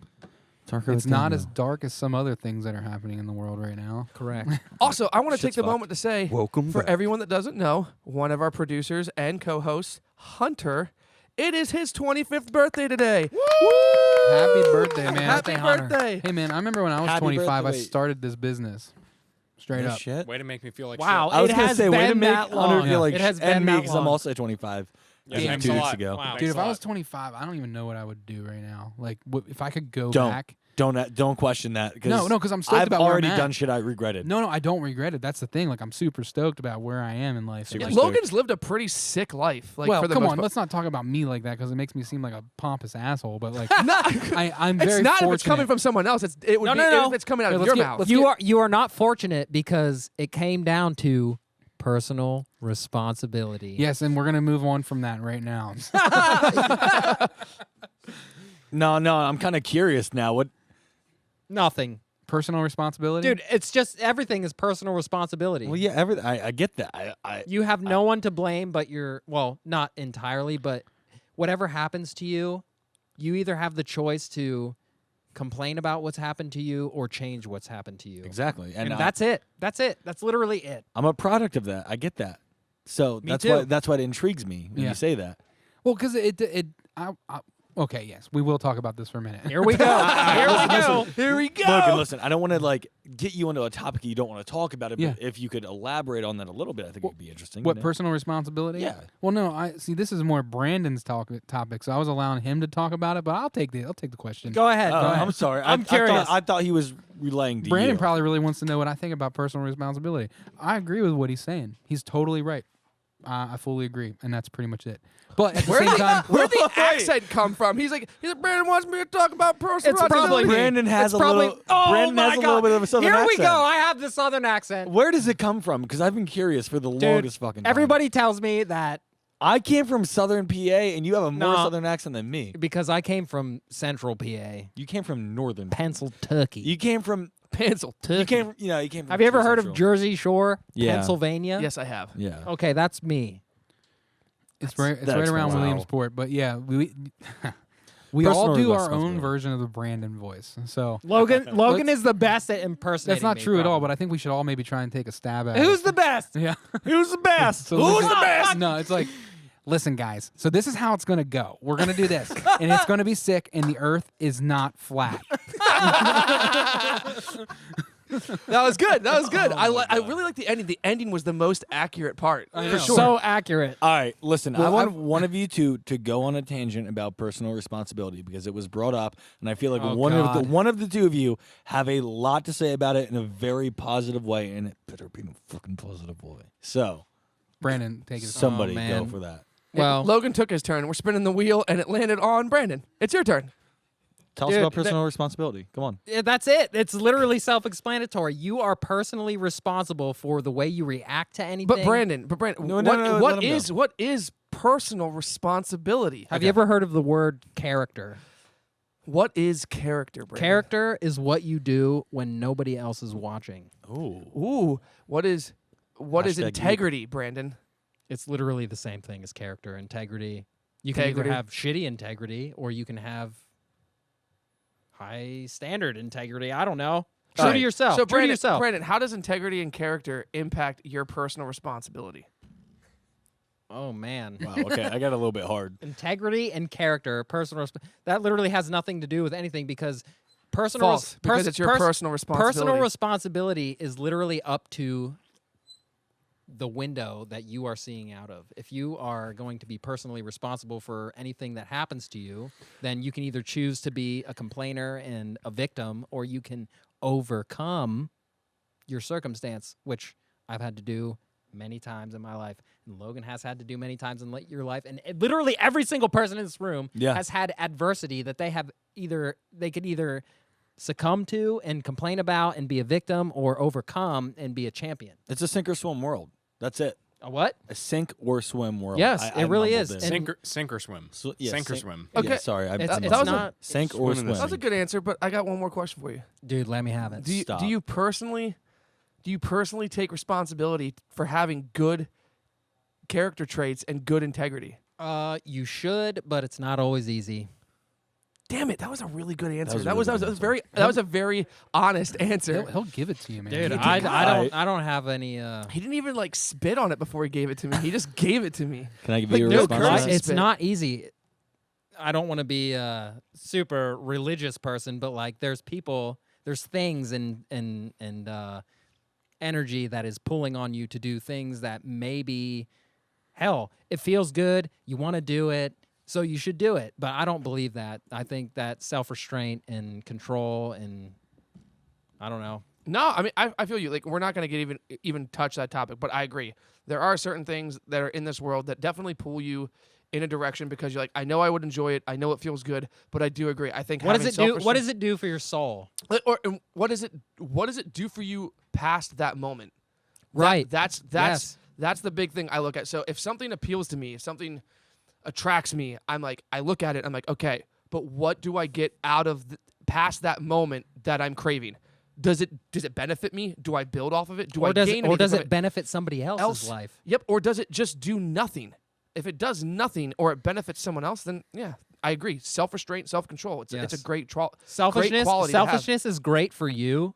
Darker It's with not Daniel. as dark as some other things that are happening in the world right now. Correct. Also, I want to take Shit's the fucked. moment to say, Welcome for back. everyone that doesn't know, one of our producers and co-hosts, Hunter, it is his 25th birthday today. Happy birthday, man. Happy Hunter. birthday. Hey, man, I remember when I was Happy 25, birthday. I started this business. Straight No up. shit. Way to make me feel like Wow. I was It gonna has say, way to been make that Hunter long. feel like It has and been me that because I'm long. also 25. Yeah, Like thanks 2 a weeks lot. ago. Wow. Dude, Thanks if a I lot. was 25, I don't even know what I would do right now. Like, if I could go Don't. back. Don't question that. No, because I'm stoked I've about where I'm already at. done shit I regretted. No, I don't regret it. That's the thing. Like, I'm super stoked about where I am in life. Super Like, stoked. Logan's lived a pretty sick life. Like, well, for the come most on. part. Let's not talk about me like that because it makes me seem like a pompous asshole. But like, No, I'm very it's not fortunate. if it's coming from someone else. It would No, be no, no. if it's coming out Hey, of let's your get- mouth. let's You are not fortunate because it came down to personal responsibility. Yes, and we're gonna move on from that right now. No, I'm kind of curious now. What? Nothing. Personal responsibility, Dude, it's just everything is personal responsibility. Well, yeah, everything. I get that. I You have no one to blame but well, not entirely, but whatever happens to you, you either have the choice to complain about what's happened to you or change what's happened to you. exactly, And that's it. That's it. That's literally it. I'm a product of that. I get that. So Me that's too. why it intrigues me when Yeah. you say that. Well, because okay, yes, we will talk about this for a minute. Here we go. Here we go. Here we go. Logan, listen, I don't want to like get you into a topic you don't want to talk about it, Yeah. but if you could elaborate on that a little bit, I think it'd be interesting. What you know? personal responsibility? Yeah. Well, no, I see. This is more Brandon's topic, so I was allowing him to talk about it. But I'll take the question. Go ahead. Oh, Go ahead. I'm sorry. I'm I curious. thought he was relaying to Brandon you. probably really wants to know what I think about personal responsibility. I agree with what he's saying. He's totally right. I fully agree, and that's pretty much it. But at the same time, Where'd the accent come from? He's like, Brandon wants me to talk about personal It's probably responsibility. Brandon has It's a probably, little. Oh Brandon my has a God. little bit of a southern Here accent. we go. I have the southern accent. Where does it come from? Because I've been curious for the Dude, longest fucking time. everybody tells me that I came from southern PA, and you have a more No. southern accent than me. because I came from central PA, You came from northern. Pennsylvania. You came from. Pencil. You came. You know. You came. From Have you ever heard of Central. Jersey Shore, Yeah. Pennsylvania? Yes, I have. Yeah. Okay, that's me. it's right that around explains- Williamsport. But yeah, we Personal all do our own responsibility. version of the Brandon voice. So Logan is the best at impersonating. that's not me, true at all. probably. But I think we should all maybe try and take a stab at Who's it. the best? Yeah. Who's the best? So Who's listen- the best? No, it's like, listen, guys. So this is how it's gonna go. We're gonna do this, and it's gonna be sick, and the Earth is not flat. That was good. That was good. Oh I my God. really like the ending. The ending was the most accurate part. I For know. sure. So accurate. All right, listen. I Well, want one of you to go on a tangent about personal responsibility because it was brought up, and I feel like Oh, one God. of the two of you have a lot to say about it in a very positive way, and it better be in a fucking positive way. So Brandon, take it. somebody go man. for that. Well, Logan took his turn. We're spinning the wheel, and it landed on Brandon. It's your turn. Tell Dude, us about personal responsibility. Come on. yeah, that's it. It's literally self-explanatory. You are personally responsible for the way you react to anything. But Brandon, No, let what him is go. what is personal responsibility? have you ever heard of the word character? What is character, Brandon? Character is what you do when nobody else is watching. Ooh. Ooh, what is Hashtag integrity, Brandon? It's literally the same thing as character. Integrity. You can Integrity. either have shitty integrity or you can have high standard integrity. I don't know. True Alright. to yourself. So True to Brandon, yourself. Brandon, how does integrity and character impact your personal responsibility? Oh man. Wow. Okay, I got a little bit hard. Integrity and character, that literally has nothing to do with anything because personal False, because it's your personal responsibility. Personal responsibility is literally up to the window that you are seeing out of. If you are going to be personally responsible for anything that happens to you, then you can either choose to be a complainer and a victim, or you can overcome your circumstance, which I've had to do many times in my life, and Logan has had to do many times in your life, and literally every single person in this room Yeah. has had adversity that they could either succumb to and complain about and be a victim, or overcome and be a champion. It's a sink or swim world. That's it. A what? A sink or swim world. Yes, I it really mumbled is. it. And- Sink or swim. So- yeah, Sink or sink- swim. Okay. Yeah, sorry, I It's, mumbled it's was it. a- not, Sink or Swim in swim. the That was a good answer, but I got one more question for you. dude. Let me have it. Do you Stop. do you personally do you personally take responsibility for having good character traits and good integrity? You should, but it's not always easy. Damn it, that was a really good answer. was a That was, really that good was very that was a very honest answer. He'll give it to you, man. Dude, He I did don't have any. He didn't even like spit on it before he gave it to me. He just gave it to me. Can I give Like, you a no response? to courtesy that? It's spit. not easy. I don't want to be a super religious person, but like, there's things and energy that is pulling on you to do things that maybe, hell, it feels good. You want to do it, so you should do it. But I don't believe that. I think that self-restraint and control and I don't know. No, I mean I feel you. Like we're not gonna get even touch that topic, but I agree. There are certain things that are in this world that definitely pull you in a direction because you're like, I know I would enjoy it, I know it feels good, but I do agree. I think What does having it do? What self-restraint- does it do for your soul? or what does it do for you past that moment? Right. That's Yes. that's the big thing I look at. So if something appeals to me, if something attracts me, I look at it, I'm like, okay, but what do I get out of past that moment that I'm craving? Does it benefit me? Do I build off of it? Do I gain anything from it benefit somebody else's life? Yep. Or does it just do nothing? If it does nothing or it benefits someone else, then yeah, I agree. Self-restraint, self-control. It's Yes. a great great Selfishness quality to have. selfishness is great for you,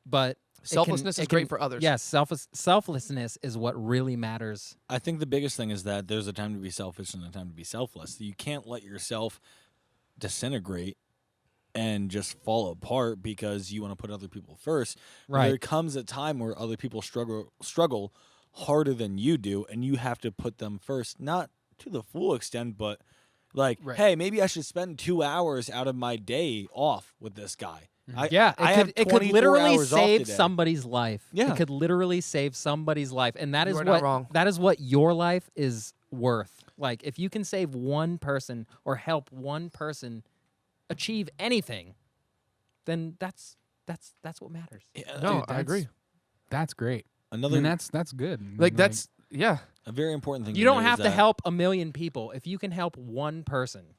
but Selflessness is great for others. Yes, selflessness is what really matters. I think the biggest thing is that there's a time to be selfish and a time to be selfless. You can't let yourself disintegrate and just fall apart because you want to put other people first. Right. There comes a time where other people struggle harder than you do, and you have to put them first, not to the full extent, but like, Right. hey, maybe I should spend 2 hours out of my day off with this guy. It could 24 literally hours off save today. somebody's life. Yeah. It could literally save somebody's life, and that You is are not what wrong. that is what your life is worth. Like if you can save one person or help one person achieve anything, then that's what matters. Yeah, No, Dude, I agree. That's great. Another That's good. Like that's yeah. a very important thing. You to don't note have is to that help a million people. If you can help one person,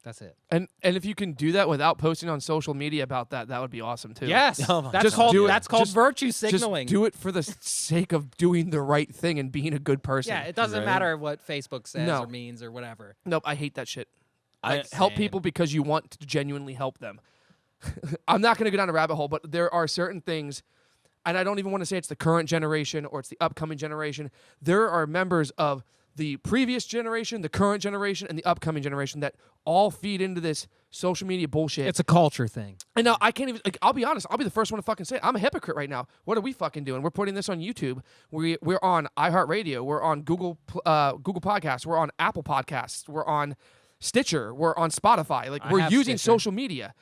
that's it. And if you can do that without posting on social media about that, that would be awesome too. Yes, Oh my that's God. called do it. that's called Just- virtue Just signaling. do it for the sake of doing the right thing and being a good person. Yeah, it doesn't Right. matter what Facebook says No. or means or whatever. Nope, I hate that shit. I- Like, help Same. people because you want to genuinely help them. I'm not going to go down a rabbit hole, but there are certain things, and I don't even want to say it's the current generation or it's the upcoming generation. There are members of the previous generation, the current generation, and the upcoming generation that all feed into this social media bullshit. It's a culture thing. And now I can't even. Like, I'll be honest. I'll be the first one to fucking say it. I'm a hypocrite right now. What are we fucking doing? We're putting this on YouTube. We're on iHeartRadio. We're on Google Podcasts. We're on Apple Podcasts. We're on Stitcher. We're on Spotify. Like I we're have using Stitcher. social media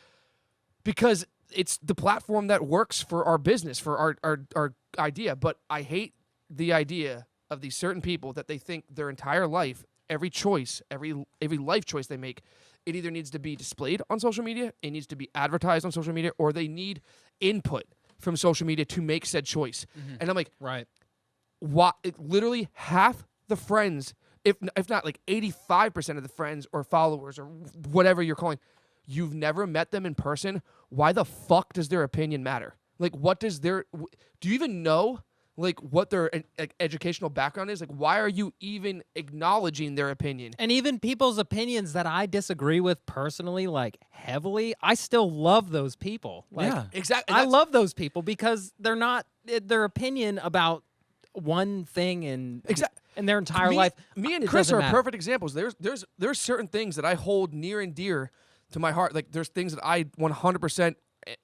because it's the platform that works for our business, for our idea. But I hate the idea of these certain people that they think their entire life, every choice, every life choice they make, it either needs to be displayed on social media, it needs to be advertised on social media, or they need input from social media to make said choice. And I'm like, Right. why? Literally half the friends, if not like 85% of the friends or followers or whatever you're calling, you've never met them in person. Why the fuck does their opinion matter? Like, what does do you even know like what their educational background is? Like, why are you even acknowledging their opinion? And even people's opinions that I disagree with personally, like heavily, I still love those people. Like, Yeah. Exactly. I love those people because they're not their opinion about one thing and in their entire life. Me and it Chris doesn't are matter. perfect examples. There's certain things that I hold near and dear to my heart. Like there's things that I 100%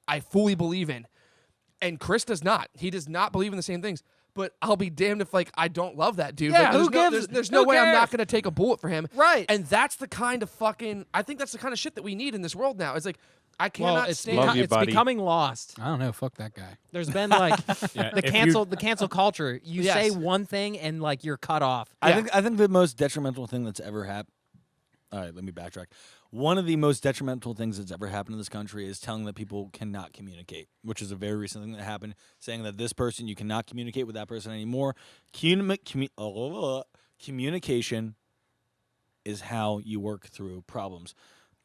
I fully believe in, and Chris does not. He does not believe in the same things. But I'll be damned if like I don't love that dude. Yeah, Like, who gives- there's who no way I'm not cares? gonna take a bullet for him. Right. And that's the kind of fucking. I think that's the kind of shit that we need in this world now. It's like I cannot Well, it's, stand. Love you, it's buddy. becoming lost. I don't know. Fuck that guy. There's been like Yeah, the if you- cancel culture. You Yes. say one thing and like you're cut off. Yeah. I think the most detrimental thing that's ever happened. All right, let me backtrack. One of the most detrimental things that's ever happened in this country is telling that people cannot communicate, which is a very recent thing that happened, saying that this person, you cannot communicate with that person anymore. Communication is how you work through problems.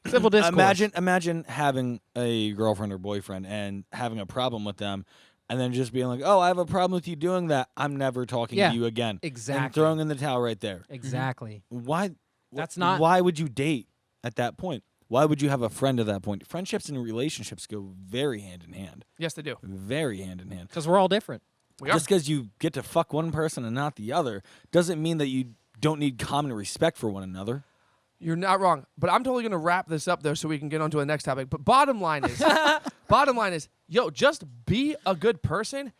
Civil discourse. Imagine having a girlfriend or boyfriend and having a problem with them, and then just being like, oh, I have a problem with you doing that. I'm never talking Yeah, to you again. exactly. And throwing in the towel right there. Exactly. Why? That's not- Why would you date at that point? Why would you have a friend at that point? Friendships and relationships go very hand in hand. Yes, they do. Very hand in hand. Because we're all different. We are. Just because you get to fuck one person and not the other doesn't mean that you don't need common respect for one another. You're not wrong. But I'm totally going to wrap this up, though, so we can get on to the next topic. But bottom line is, yo, just be a good person.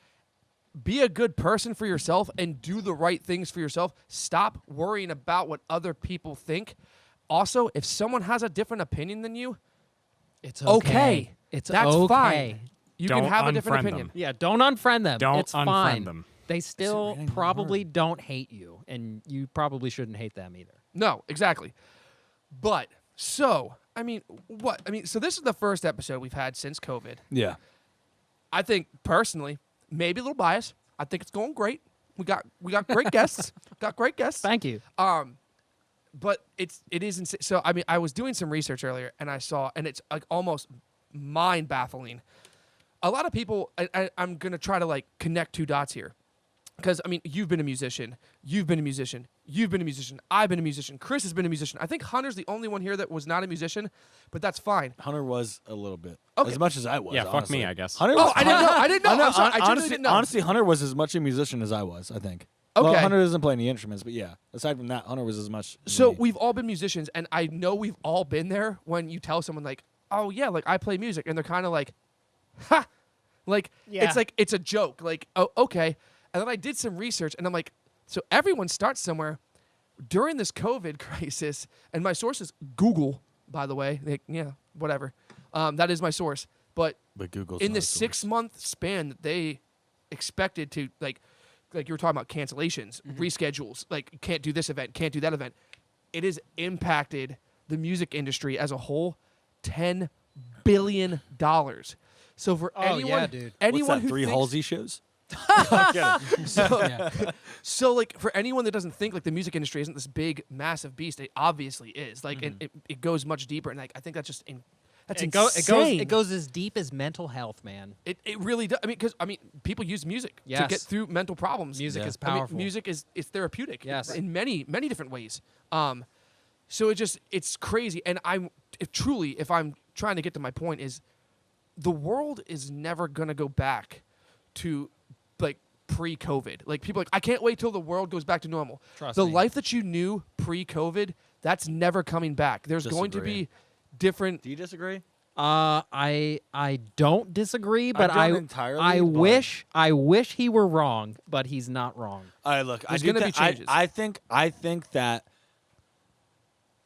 Be a good person for yourself and do the right things for yourself. Stop worrying about what other people think. Also, if someone has a different opinion than you, It's okay. It's That's okay. fine. You Don't can have a different unfriend opinion. them. Yeah, don't unfriend them. Don't it's unfriend fine. them. They still really probably don't hate you, and you probably shouldn't hate them either. No, exactly. But, so, I mean, what? I mean, so this is the first episode we've had since COVID. Yeah. I think personally, maybe a little biased. I think it's going great. We got great guests. Got great guests. Thank you. But it is insane. So I mean, I was doing some research earlier, and I saw, and it's like almost mind baffling. A lot of people, I'm gonna try to like connect two dots here, because I mean, you've been a musician, you've been a musician, you've been a musician, I've been a musician, Chris has been a musician. I think Hunter's the only one here that was not a musician, but that's fine. Hunter was a little bit. Okay. As much as I was. Yeah, fuck honestly. me, I guess. Hunter Oh, was, I didn't know. I didn't know. Hunter- I'm sorry. I genuinely honestly, didn't know. honestly, Hunter was as much a musician as I was, I think. Well, Okay. Hunter doesn't play any instruments, but yeah. Aside from that, Hunter was as much. as So me. we've all been musicians, and I know we've all been there when you tell someone like, "Oh yeah, like I play music," and they're kind of like, "Ha," like Yeah. it's a joke. Like, oh okay. And then I did some research, and I'm like, so everyone starts somewhere. During this COVID crisis, and my source is Google, by the way. Like, yeah, whatever. That is my source. But Google's in not the a source. 6-month span that they expected to like you were talking about cancellations, reschedules, like you can't do this event, can't do that event. It has impacted the music industry as a whole $10 billion. So for Oh, anyone, yeah, dude. anyone What's that, who 3 thinks, Halsey shows? Yeah. so like for anyone that doesn't think like the music industry isn't this big massive beast, it obviously is. Like and it goes much deeper, and like I think that's just that's insane. It goes as deep as mental health, man. It really does. I mean, because people use music to Yes. get through mental problems. Music Yeah. is I mean, powerful. music is therapeutic. Yes. In many different ways. So it's crazy, and if I'm trying to get to my point is, the world is never gonna go back to like pre-COVID. Like people are like, I can't wait till the world goes back to normal. Trust the me. life that you knew pre-COVID, that's never coming back. There's going to Disagree. be different. Do you disagree? I don't disagree, but don't entirely, I but- wish he were wrong, but he's not wrong. All right, look, There's I do gonna be thi- changes. I think that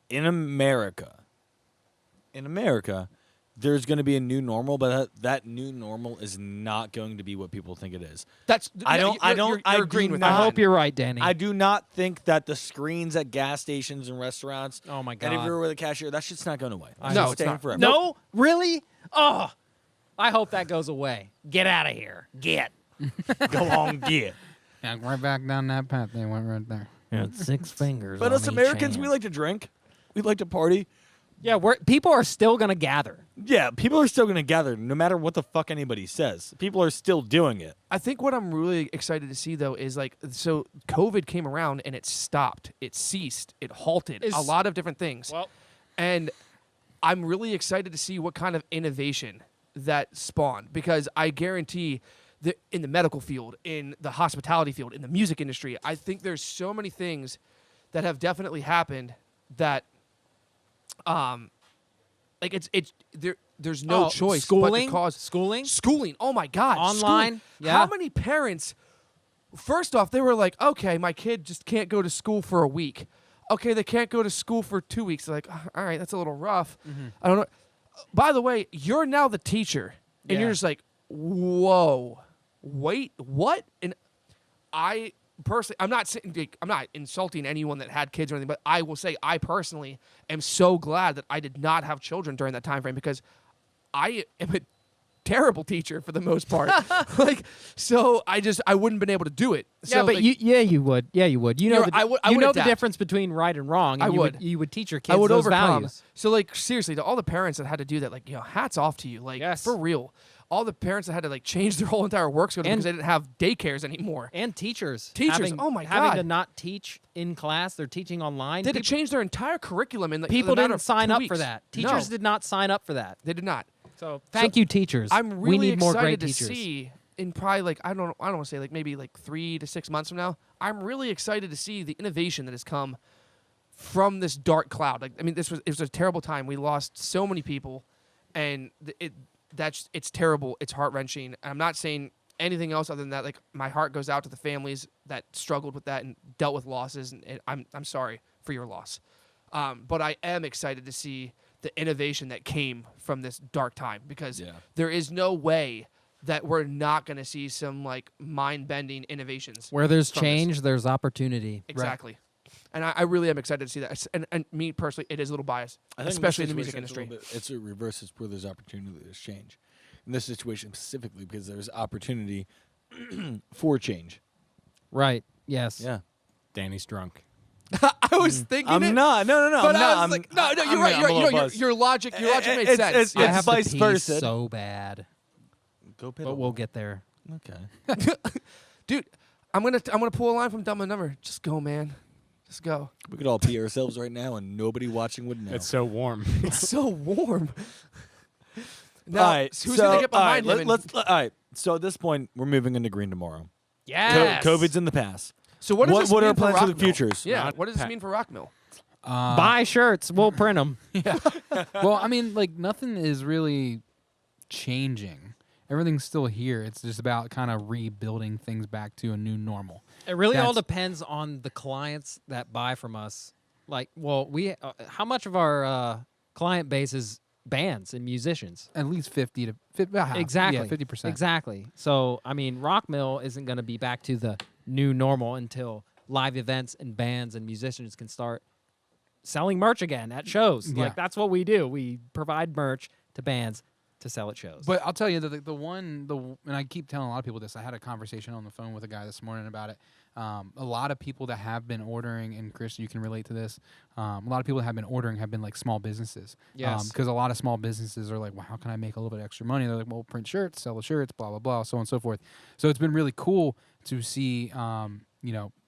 in America, there's going to be a new normal, but that new normal is not going to be what people think it is. That's I don't- I don't- You're I do agreeing with not- that. I hope you're right, Danny. I do not think that the screens at gas stations and restaurants Oh my and God. everywhere with a cashier, that shit's not going away. I It's know. just No, it's staying not. forever. No, really? Oh, I hope that goes away. Get out of here. Get. Go on, get. Yeah, right back down that path. They went right there. Yeah, 6 fingers. But us Americans, we like to drink. We like to party. Yeah, people are still gonna gather. Yeah, people are still going to gather no matter what the fuck anybody says. People are still doing it. I think what I'm really excited to see though is like, so COVID came around and it stopped, it ceased, it halted a lot of different things. Well, And I'm really excited to see what kind of innovation that spawned, because I guarantee that in the medical field, in the hospitality field, in the music industry, I think there's so many things that have definitely happened that like there's no choice but schooling, to cause schooling. Oh my God, Online? schooling. Yeah. How many parents? First off, they were like, okay, my kid just can't go to school for a week. Okay, they can't go to school for 2 weeks. They're like, all right, that's a little rough. I don't know. By the way, you're now the teacher, and you're Yeah. just like, whoa, wait, what? And I personally, I'm not insulting anyone that had kids or anything, but I will say I personally am so glad that I did not have children during that time frame, because I am a terrible teacher for the most part. Like, so I wouldn't been able to do it. Yeah, So, but like, you would. Yeah, you would. You know, You're- I would you know the adapt. difference between right and wrong. And I you would. You would teach your kids I would those overcome. values. So like seriously, to all the parents that had to do that, like, hats off to you. Like, Yes. for real. All the parents that had to like change their whole entire work schedule And- because they didn't have daycares anymore. And teachers. Teachers, having, oh my having God. to not teach in class, they're teaching online. They had to change their entire curriculum in the People in a matter didn't of sign 2 up weeks. for that. No, Teachers did not sign up for that. they did not. So thank you, teachers. I'm really we need more great excited to teachers. see in probably like I don't want to say like maybe like 3 to 6 months from now. I'm really excited to see the innovation that has come from this dark cloud. Like, I mean, it was a terrible time. We lost so many people, and it's terrible. It's heart wrenching. I'm not saying anything else other than that. Like, my heart goes out to the families that struggled with that and dealt with losses, and I'm sorry for your loss. But I am excited to see the innovation that came from this dark time, because there is no way that we're not going to see some like mind-bending innovations. Where there's from this. change, there's opportunity. Exactly. And I really am excited to see that. And me personally, it is a little biased, especially in the music industry. It's a reverse. It's where there's opportunity, there's change. In this situation specifically, because there's opportunity for change. Right. Yes. Yeah. Danny's drunk. I was thinking I'm it, not. No. but I'm I not. was like, no, you're I'm right. a You're, little you know, buzzed. your logic made It's- sense. it's- I it's have vice to pee versa. so bad, Go but we'll get there. Okay. Dude, I'm gonna pull a line from Dumb and Number. Just go, man. Just go. We could all pee ourselves right now, and nobody watching would know. It's so warm. It's so warm. Now, all right. who's so, gonna get all right, behind him? All right. So at this point, we're moving into green tomorrow. Yes. COVID's in the past. So what does this what mean are our for plans for the Rockmill? futures? Yeah. Not What does this pa- mean for Rockmill? Buy shirts. We'll print them. Well, I mean, like nothing is really changing. Everything's still here. It's just about kind of rebuilding things back to a new normal. It really all That's- depends on the clients that buy from us. Like, well, how much of our client base is bands and musicians? At least 50 to 50, Exactly. Yeah, 50%. Exactly. So, I mean, Rockmill isn't going to be back to the new normal until live events and bands and musicians can start selling merch again at shows. Yeah. Like, that's what we do. We provide merch to bands to sell at shows. But I'll tell you, and I keep telling a lot of people this. I had a conversation on the phone with a guy this morning about it. A lot of people that have been ordering, and Chris, you can relate to this. A lot of people that have been ordering have been like small businesses. Yes. Because a lot of small businesses are like, well, how can I make a little bit extra money? They're like, well, print shirts, sell the shirts, blah, blah, blah, so on and so forth. So it's been really cool to see,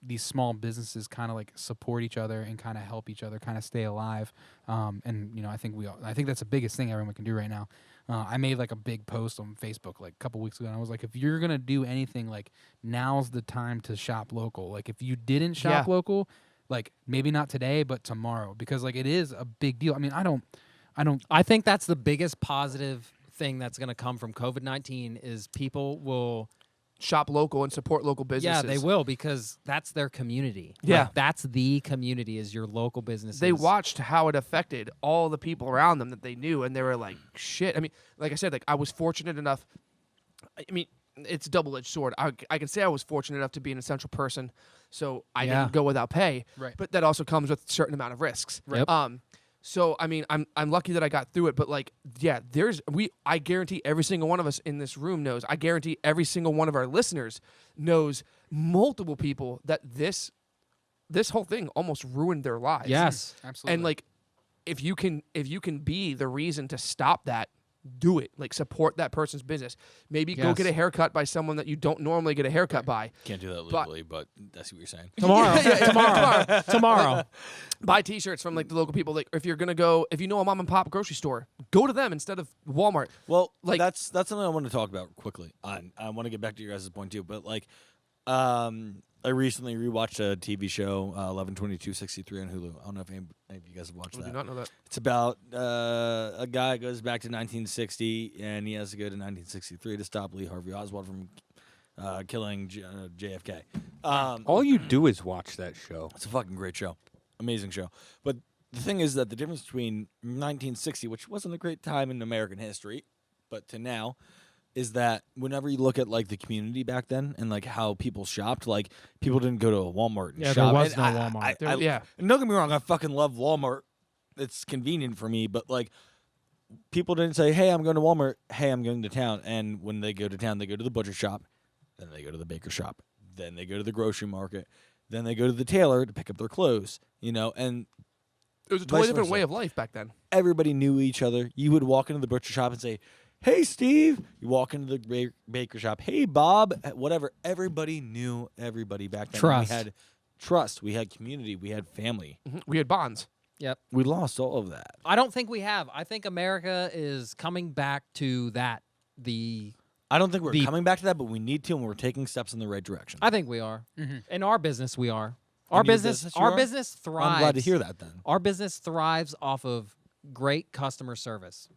these small businesses kind of like support each other and kind of help each other kind of stay alive. And I think that's the biggest thing everyone can do right now. I made like a big post on Facebook like a couple weeks ago, and I was like, if you're gonna do anything, like now's the time to shop local. Like if you didn't shop local, like maybe not today, but tomorrow, because like it is a big deal. I mean, I think that's the biggest positive thing that's going to come from COVID-19 is people will Shop local and support local businesses. Yeah, they will, because that's their community. Yeah. Like, that's the community, is your local businesses. They watched how it affected all the people around them that they knew, and they were like, shit. I mean, like I said, like I was fortunate enough. I mean, it's a double-edged sword. I can say I was fortunate enough to be an essential person, so I Yeah. didn't go without pay. Right. But that also comes with a certain amount of risks. Yep. So I mean, I'm lucky that I got through it. But like, yeah, I guarantee every single one of us in this room knows. I guarantee every single one of our listeners knows multiple people that this whole thing almost ruined their lives. Yes. absolutely. And like, if you can be the reason to stop that, do it. Like, support that person's business. Maybe go Yes. get a haircut by someone that you don't normally get a haircut by. Can't do that legally, but that's what you're saying. Tomorrow. Buy T-shirts from like the local people. Like, if you're gonna go, if you know a mom and pop grocery store, go to them instead of Walmart. Well, Like- that's something I want to talk about quickly. I want to get back to your guys' point too, but like, I recently rewatched a TV show, 11/22/63 on Hulu. I don't know if any of you guys have watched I that. do not know that. It's about a guy goes back to 1960, and he has to go to 1963 to stop Lee Harvey Oswald from killing JFK. All you do is watch that show. It's a fucking great show. Amazing show. But the thing is that the difference between 1960, which wasn't a great time in American history, but to now, is that whenever you look at like the community back then and like how people shopped, like people didn't go to a Walmart and Yeah, shop. there was And no Walmart. Yeah. and don't get me wrong, I fucking love Walmart. It's convenient for me, but like people didn't say, "Hey, I'm going to Walmart. Hey, I'm going to town." And when they go to town, they go to the butcher shop, then they go to the baker shop, then they go to the grocery market, then they go to the tailor to pick up their clothes. And It was a totally Vice different versa. way of life back then. everybody knew each other. You would walk into the butcher shop and say, "Hey, Steve." You walk into the baker shop, "Hey, Bob." Whatever. Everybody knew everybody back then. Trust. We had trust. We had community. We had family. We had bonds. Yep. We lost all of that. I don't think we have. I think America is coming back to that. I don't think we're The- coming back to that, but we need to, and we're taking steps in the right direction. I think we are. In our business, we are. In Our your business, business, you our are? business thrives. I'm glad to hear that then. Our business thrives off of great customer service.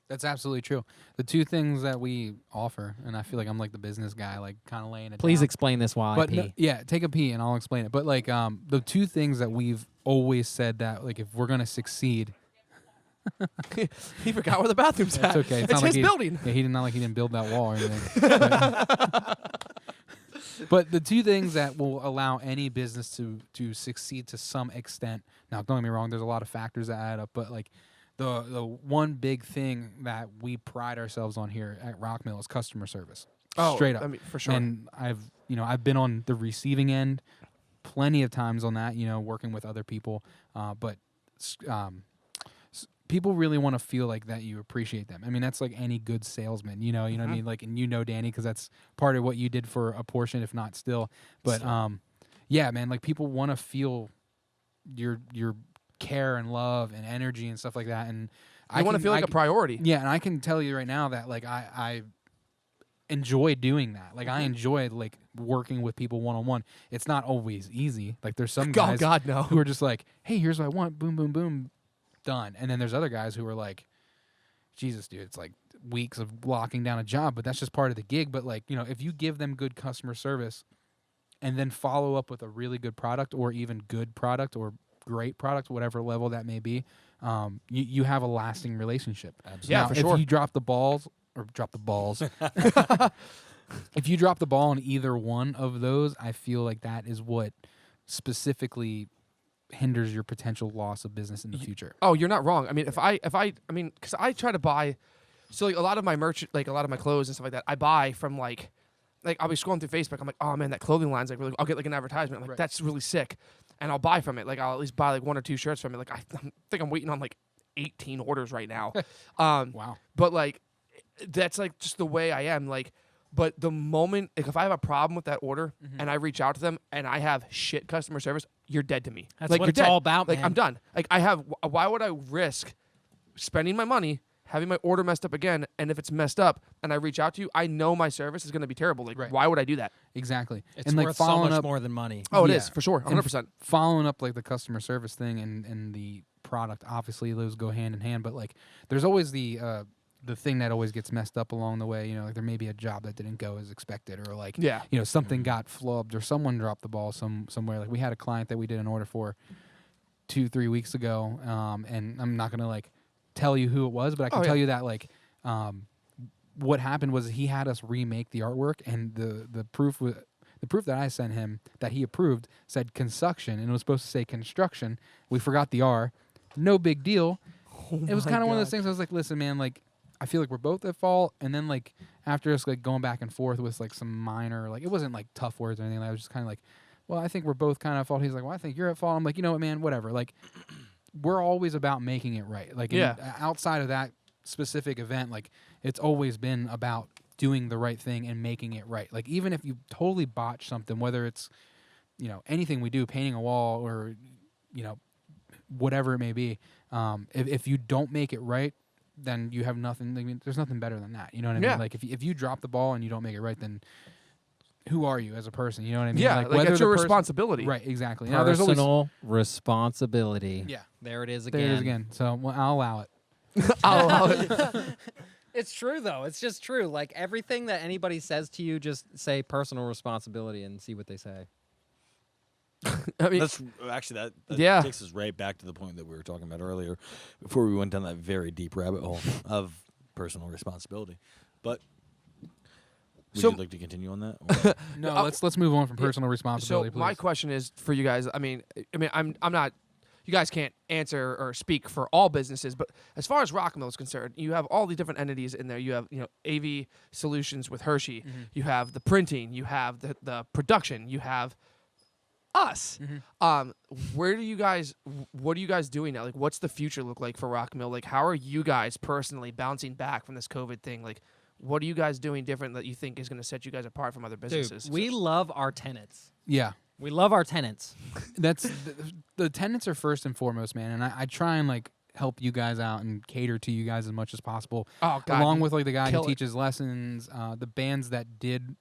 That's absolutely true. The two things that we offer, and I feel like I'm like the business guy, like kind of laying it Please down. explain this while I But pee. no, yeah, take a pee and I'll explain it. But like the two things that we've always said that like if we're gonna succeed, He forgot where the bathroom's it's at. okay. It's not like his building. Yeah, he did not like he didn't build that wall or anything. But the two things that will allow any business to succeed to some extent. Now, don't get me wrong. There's a lot of factors that add up, but like the one big thing that we pride ourselves on here at Rockmill is customer service. Straight up. I mean, for sure. And I've been on the receiving end plenty of times on that, working with other people. But people really want to feel like that you appreciate them. I mean, that's like any good salesman, what I mean? Like, and Danny, because that's part of what you did for a portion, if not still. But yeah, man, like people want to feel your care and love and energy and stuff like that. And I want to feel like a priority. Yeah, and I can tell you right now that like I enjoy doing that. Like I enjoy like working with people one-on-one. It's not always easy. Like there's some guys Oh God, no. who are just like, "Hey, here's what I want. Boom, boom, boom, done." And then there's other guys who are like, "Jesus, dude, it's like weeks of locking down a job, but that's just part of the gig." But like, if you give them good customer service and then follow up with a really good product or even good product or great product, whatever level that may be, you have a lasting relationship. Absolutely. Yeah, Now, for if sure. you drop the balls, if you drop the ball on either one of those, I feel like that is what specifically hinders your potential loss of business in the future. Oh, you're not wrong. I mean, because I try to buy, so like a lot of my merch, like a lot of my clothes and stuff like that, I buy from like I'll be scrolling through Facebook. I'm like, oh man, that clothing line's like really. I'll get like an advertisement. I'm like, that's really sick, and I'll buy from it. Like I'll at least buy like 1 or 2 shirts from it. Like I think I'm waiting on like 18 orders right now. Wow. But like, that's like just the way I am. Like, but the moment like if I have a problem with that order and I reach out to them and I have shit customer service, you're dead to me. That's like, what you're it's dead. all about, Like man. I'm done. Like why would I risk spending my money, having my order messed up again, and if it's messed up and I reach out to you, I know my service is going to be terrible. Like Right. why would I do that? Exactly. It's and like worth so following much up, more than money. Oh, it Yeah. is for sure, 100%. following up like the customer service thing and the product, obviously those go hand in hand, but like there's always the thing that always gets messed up along the way. Like there may be a job that didn't go as expected, or like Yeah. something got flubbed, or someone dropped the ball somewhere. Like we had a client that we did an order for 2-3 weeks ago, and I'm not gonna like tell you who it was, but I can tell you that like what happened was he had us remake the artwork, and the proof that I sent him that he approved said construction, and it was supposed to say construction. We forgot the R. No big deal. It was kind of one of those things. I was like, listen, man, like I feel like we're both at fault. And then like after us like going back and forth with like some minor, like it wasn't like tough words or anything. I was just kind of like, well, I think we're both kind of at fault. He's like, well, I think you're at fault. I'm like, you know what, man, whatever. Like we're always about making it right. Like outside of that specific event, like it's always been about doing the right thing and making it right. Like even if you totally botch something, whether it's anything we do, painting a wall or whatever it may be, if you don't make it right, then you have nothing. I mean, there's nothing better than that. You know what I mean? Yeah. Like if you drop the ball and you don't make it right, then who are you as a person? You know what I mean? Yeah, like whether that's the your person- responsibility. Right, exactly. Now, there's always Personal responsibility. yeah. There it is There again. it is again. So I'll allow it. I'll allow it. It's true though. It's just true. Like everything that anybody says to you, just say personal responsibility and see what they say. I mean, That's actually that Yeah. takes us right back to the point that we were talking about earlier, before we went down that very deep rabbit hole of personal responsibility. But would So- you like to continue on that? Or- No, let's move on from personal responsibility. so my please. question is for you guys. I mean, I'm not. you guys can't answer or speak for all businesses, but as far as Rockmill is concerned, you have all the different entities in there. You have, AV Solutions with Hershey. Mm-hmm. You have the printing. You have the production. You have us. Mm-hmm. What are you guys doing now? Like, what's the future look like for Rockmill? Like, how are you guys personally bouncing back from this COVID thing? Like, what are you guys doing different that you think is going to set you guys apart from other businesses? Dude, we love our tenants. Yeah. We love our tenants. That's the tenants are first and foremost, man. And I try and like help you guys out and cater to you guys as much as possible. Oh, God, along you with like the guy who kill it. teaches lessons, the bands that did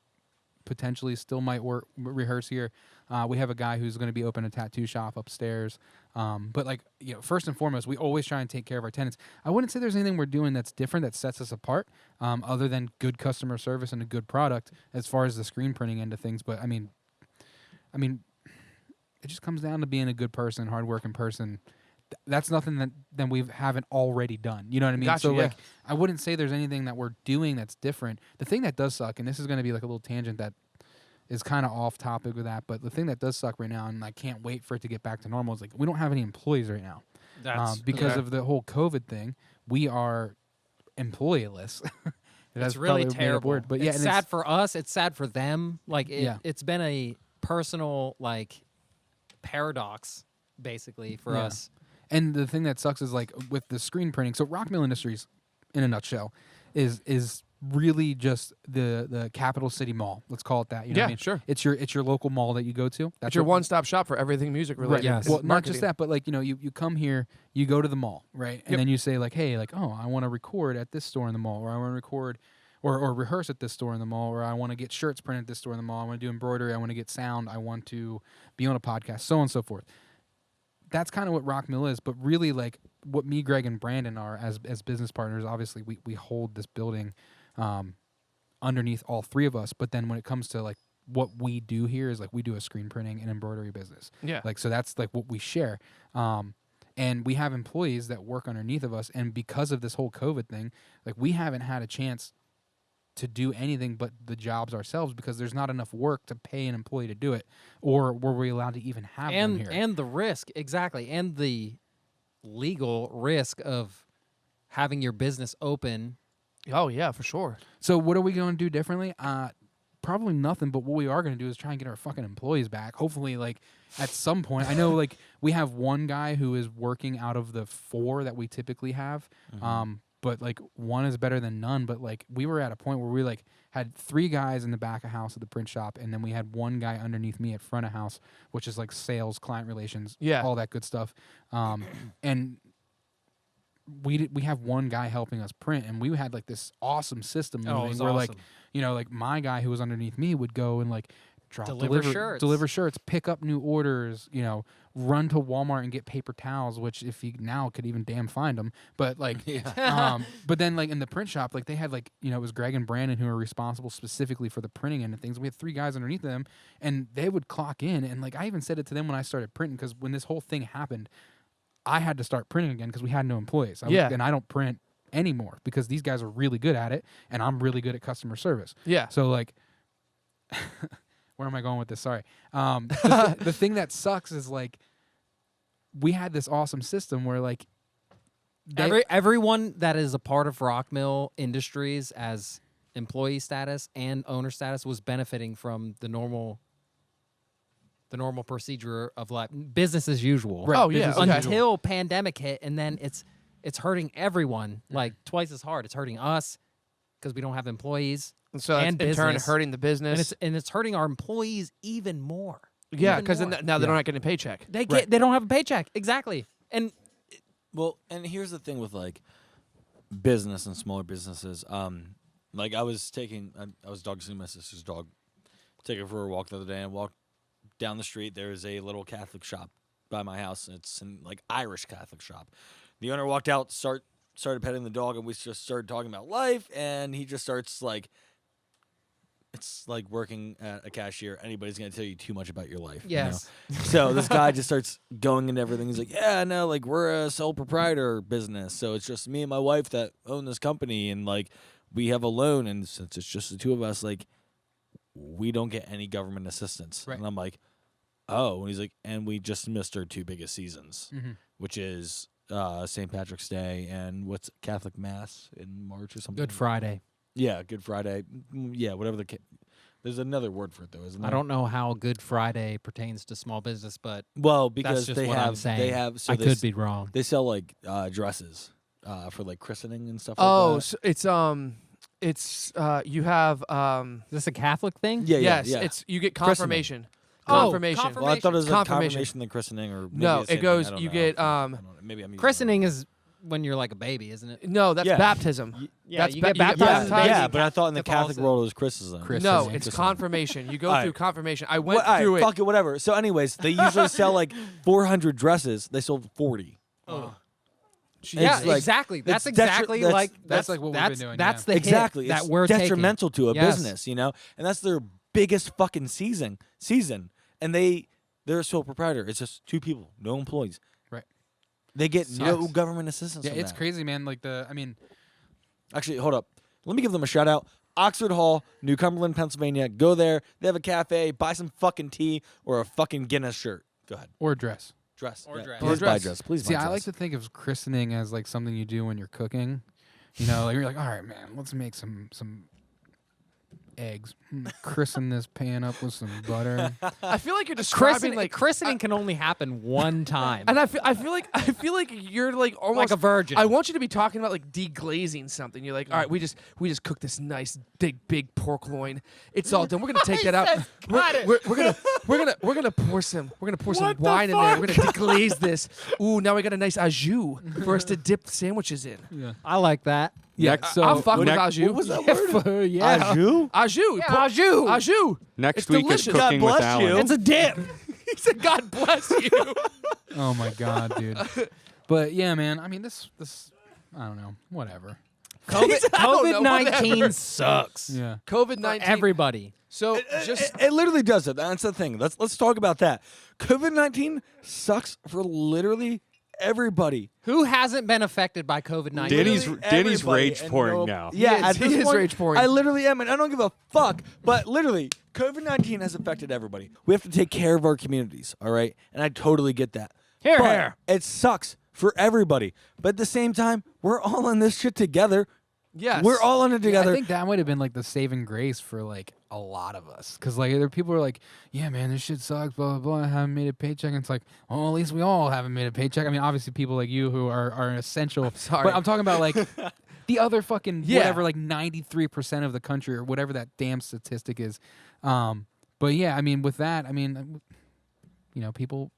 potentially still might rehearse here. We have a guy who's going to be opening a tattoo shop upstairs. But like, first and foremost, we always try and take care of our tenants. I wouldn't say there's anything we're doing that's different that sets us apart, other than good customer service and a good product as far as the screen printing end of things. But I mean, it just comes down to being a good person, hardworking person. That's nothing that we haven't already done. You know what I mean? Gotcha, So yeah. like, I wouldn't say there's anything that we're doing that's different. The thing that does suck, and this is going to be like a little tangent that is kind of off topic with that, but the thing that does suck right now, and I can't wait for it to get back to normal, is like we don't have any employees right now. Because okay. of the whole COVID thing. We are employeeless. It's really terrible. Word, but it's yeah, sad for us. It's sad for them. Like Yeah. it's been a personal like paradox basically for Yeah. us. And the thing that sucks is like with the screen printing. So Rockmill Industries, in a nutshell, is really just the capital city mall. Let's call it that. You know what I mean? Sure. It's your local mall that you go to. That's your one-stop shop for everything music related. Right. Yes. Well, not Marketing. just that, but like you come here, you go to the mall, right? And Yep. then you say like, hey, like, oh, I want to record at this store in the mall, or I want to record or rehearse at this store in the mall, or I want to get shirts printed at this store in the mall. I want to do embroidery. I want to get sound. I want to be on a podcast, so on and so forth. That's kind of what Rockmill is, but really like what me, Greg, and Brandon are as business partners. Obviously, we hold this building underneath all three of us. But then when it comes to like what we do here is like we do a screen printing and embroidery business. Yeah. Like so that's like what we share. And we have employees that work underneath of us, and because of this whole COVID thing, like we haven't had a chance to do anything but the jobs ourselves because there's not enough work to pay an employee to do it, or were we allowed to even have them here? And the risk, exactly, and the legal risk of having your business open. Oh, yeah, for sure. So what are we going to do differently? Probably nothing, but what we are going to do is try and get our fucking employees back. Hopefully, like, at some point. I know, like, we have one guy who is working out of the 4 that we typically have, but, like, one is better than none. But, like, we were at a point where we, like, had 3 guys in the back of house at the print shop, and then we had 1 guy underneath me at front of house, which is, like, sales, client relations, all that good stuff. And we have 1 guy helping us print, and we had like this awesome system moving it was where like awesome. like my guy who was underneath me would go and like Deliver shirts, pick up new orders, run to Walmart and get paper towels, which if you now could even damn find them, but like but then like in the print shop, like they had like it was Greg and Brandon who were responsible specifically for the printing end of things. We had 3 guys underneath them, and they would clock in, and like I even said it to them when I started printing, because when this whole thing happened, I had to start printing again because we had no employees. And I don't print anymore because these guys are really good at it, and I'm really good at customer service. Yeah. So like, where am I going with this? Sorry. The thing that sucks is like, we had this awesome system where like, Everyone that is a part of Rockmill Industries as employee status and owner status was benefiting from the normal procedure of like business as usual. Right. Oh, yeah, business as okay. usual. Until pandemic hit, and then it's hurting everyone like twice as hard. It's hurting us because we don't have employees, And so that's and in turn business. hurting the business. and it's hurting our employees even more. Yeah, Even because more. now they're not getting a paycheck. They don't have a paycheck. Exactly. And Well, and here's the thing with like business and smaller businesses. Like I was dog sitting my sister's dog, taking her for a walk the other day, and walked down the street. There is a little Catholic shop by my house, and it's an like Irish Catholic shop. The owner walked out, started petting the dog, and we just started talking about life. And he just starts like, it's like working at a cashier. Anybody's gonna tell you too much about your life. yes, So this guy just starts going into everything. He's like, yeah, no, like we're a sole proprietor business. So it's just me and my wife that own this company. And like we have a loan. And since it's just the 2 of us, like we don't get any government assistance. Right. And I'm like, oh, and he's like, and we just missed our 2 biggest seasons, Mhm. which is St. Patrick's Day and what's Catholic Mass in March or something. Good Friday. Yeah, Good Friday. Yeah, whatever there's another word for it though, isn't there? I don't know how Good Friday pertains to small business, but Well, that's because just they what I'm have saying. they have so I they could be wrong. they sell like dresses for like christening and stuff Oh, like that. so it's you have Is this a Catholic thing? Yeah, yes, yeah. it's you get Christening. confirmation. Oh, Confirmation. Well, I thought it was like Confirmation. confirmation than christening, or maybe No, it's the it same thing. goes- I don't you know. get, I don't know. Maybe I'm using Christening is when you're like a baby, isn't it? No, that's Yeah. baptism. Yeah, That's you ba- get you get baptized. yeah, baptized. yeah, but I thought in the Catholic Catholicism. world it was christening. No, Christening. it's Christening. confirmation. You go All right. through confirmation. I Well, went all right, through it. fuck it, whatever. So, anyways, they usually sell like 400 dresses. They sold 40. Oh. Yeah, It's like- exactly. That's it's detri- exactly that's- like that's like what we've been doing, That's yeah. the hit Exactly. that it's we're detrimental to a Yes. business, you know, and that's their biggest fucking season, and they're a sole proprietor. It's just 2 people, no employees. Right. They get no Sucks. government assistance. Yeah, from it's that. crazy, man. Like Actually, hold up. Let me give them a shout out. Oxford Hall, New Cumberland, Pennsylvania. Go there. They have a cafe. Buy some fucking tea or a fucking Guinness shirt. Go ahead. or dress. Dress. Or dress. Please Or buy dress. dress. Please See, buy I dress. like to think of christening as like something you do when you're cooking. You know, like you're like, all right, man, let's make some eggs. Christen this pan up with some butter. I feel like you're describing Christening, like christening can only happen one time. and I feel like you're like almost like a virgin. I want you to be talking about like deglazing something. You're like, all right, we just cooked this nice big pork loin. It's all done. We're gonna take that out. We're gonna pour some wine in there. We're gonna deglaze this. Ooh, now we got a nice au jus for us to dip sandwiches in. Yeah. I like that. Yeah. Next- So I'll fuck with au jus. What was that word? yeah. Au jus? Au jus. Yeah, Put- au jus. Au jus. Next It's week delicious. is cooking God with bless Alan. you. It's a dip. He said, "God bless you." Oh my god, dude. But yeah, man. I mean, this. I don't know. Whatever. COVID-19 whatever. sucks. Yeah. COVID For 19. everybody. So just It literally does it. That's the thing. Let's talk about that. COVID-19 sucks for literally everybody. Who hasn't been affected by COVID-19? Danny's Everybody, rage and pouring no- now. Yeah, He at is. this He is point, rage pouring. I literally am, and I don't give a fuck. But literally, COVID-19 has affected everybody. We have to take care of our communities, all right? And I totally get that. Here, But here. it sucks for everybody. But at the same time, we're all in this shit together. yes, We're all in it Yeah, together. I think that might have been like the saving grace for like a lot of us, because like there people are like, yeah, man, this shit sucks, blah blah blah. I haven't made a paycheck. And it's like, well, at least we all haven't made a paycheck. I mean, obviously people like you who are an essential. sorry. But I'm talking about like the other fucking Yeah. whatever, like 93% of the country or whatever that damn statistic is. But yeah, I mean, with that, I mean, you know, people.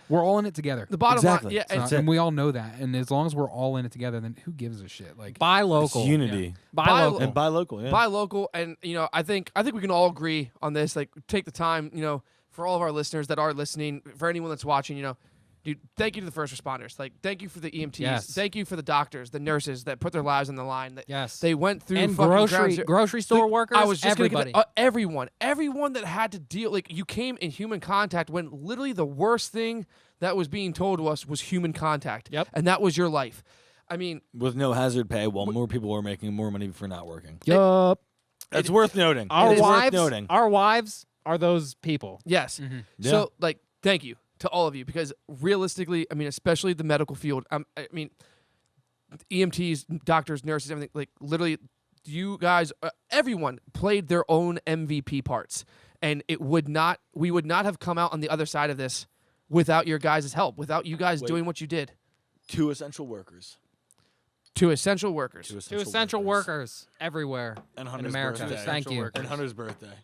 We're all in it together. the bottom Exactly. line. Yeah, So- and and we all know that. And as long as we're all in it together, then who gives a shit? Like, Buy It's local. unity. Buy Buy local. And buy local, yeah. buy local, and you know, I think we can all agree on this. Like, take the time, you know, for all of our listeners that are listening, for anyone that's watching, you know, dude, thank you to the first responders. Like, thank you for the EMTs. Yes. Thank you for the doctors, the nurses that put their lives on the line. That Yes. they went through and fucking ground grocery zero- grocery store Like, workers. I was just everybody. gonna get everyone that had to deal. Like, you came in human contact when literally the worst thing that was being told to us was human contact. Yep. And that was your life. I mean, With no hazard pay, while more people are making more money for not working. Yup. That's worth noting. Our It is worth wives. noting. Our wives are those people. yes. Yeah. So, like, thank you to all of you, because realistically, I mean, especially the medical field, I mean, EMTs, doctors, nurses, everything, like, literally, you guys, everyone played their own MVP parts, and we would not have come out on the other side of this without your guys' help, without you guys Wait. doing what you did. 2 essential workers. To essential workers. To essential workers everywhere And in Hunter's America. birthday. Thank you. And Hunter's birthday.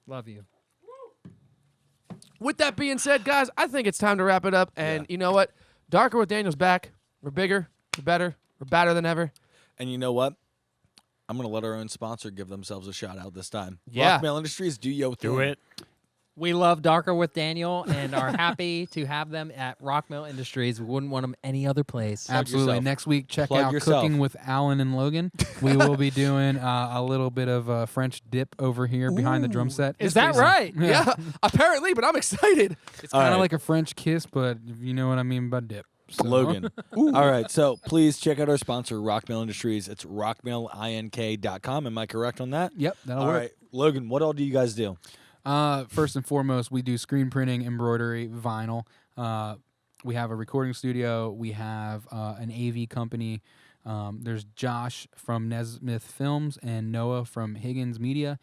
Love you. With that being said, guys, I think it's time to wrap it up. And you know what? Darker with Daniel's back. We're bigger. We're better. We're badder than ever. And you know what? I'm going to let our own sponsor give themselves a shout out this time. Yeah. Rockmail Industries, do yo thing. Do it. We love Darker with Daniel and are happy to have them at Rockmill Industries. We wouldn't want them any other place. absolutely. yourself. Next week, check Plug out yourself. Cooking with Alan and Logan. We will be doing a little bit of French dip over here behind the drum set. Is It's that pretty right? simple. Yeah, apparently, but I'm excited. It's All kind of right. like a French kiss, but if you know what I mean by dip. So. Logan. All right, so please check out our sponsor, Rockmail Industries. It's rockmailink.com. Am I correct on that? Yep, that'll All work. right, Logan, what all do you guys do? First and foremost, we do screen printing, embroidery, vinyl. We have a recording studio. We have an AV company. There's Josh from Nesmith Films and Noah from Higgins Media.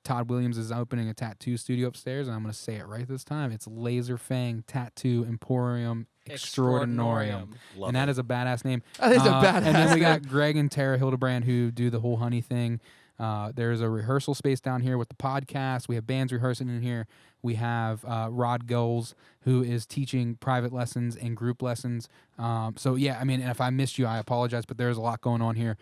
Todd Williams is opening a tattoo studio upstairs, and I'm going to say it right this time. It's Laser Fang Tattoo Emporium Extraordinarium. Love And that it. is a badass name. That is a badass And then we name. got Greg and Tara Hildebrand who do the whole honey thing. There's a rehearsal space down here with the podcast. We have bands rehearsing in here. We have Rod Goals, who is teaching private lessons and group lessons. So, yeah, I mean, if I missed you, I apologize, but there's a lot going on here.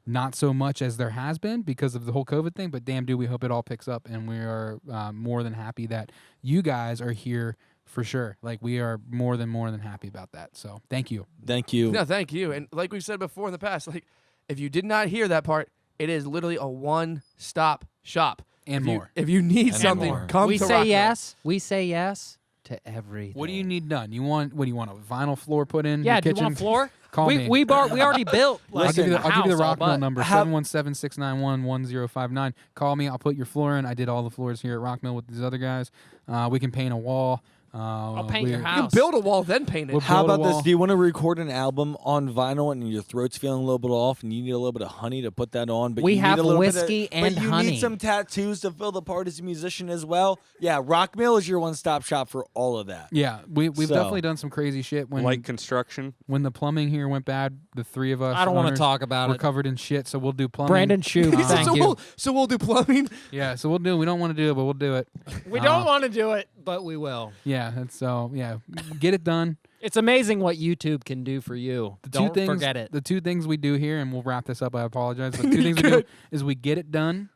Not so much as there has been because of the whole COVID thing, but damn, do we hope it all picks up, and we are more than happy that you guys are here for sure. Like, we are more than happy about that. So, thank you. Thank you. No, thank you. And like we've said before in the past, like if you did not hear that part, it is literally a one-stop shop. And If you- more. If you need something, more. come We to say Rockville. yes. We say yes to everything. What do you need done? You want what do you want? A vinyl floor put in? Yeah, your do you kitchen? want floor? Call we me. we already built. Like, I'll give you the, a I'll give you the house all Rockmill but. number, How- 717-691-1059. Call me. I'll put your floor in. I did all the floors here at Rockmill with these other guys. We can paint a wall. I'll paint your You house. can build a wall, then paint it. We'll How build a about this? wall. Do you want to record an album on vinyl and your throat's feeling a little bit off and you need a little bit of honey to put that on? But We you have need a little whiskey bit of, and but you honey. need some tattoos to fill the part as a musician as well. Yeah, Rockmill is your one-stop shop for all of that. Yeah, we've So- definitely done some crazy shit. When Light construction. when the plumbing here went bad, the three of us I don't want to owners talk about were it. covered in shit, so we'll do plumbing. Brandon, shoot. He said, Thank so, you. we'll do plumbing. Yeah, so we'll do. We don't want to do it, but we'll do it. We don't want to do it, but we will. Yeah, that's so. Yeah, get it done. It's amazing what YouTube can do for you. The Don't two things, forget it. The two things we do here, and we'll wrap this up. I apologize. But the two things we do is we get it done,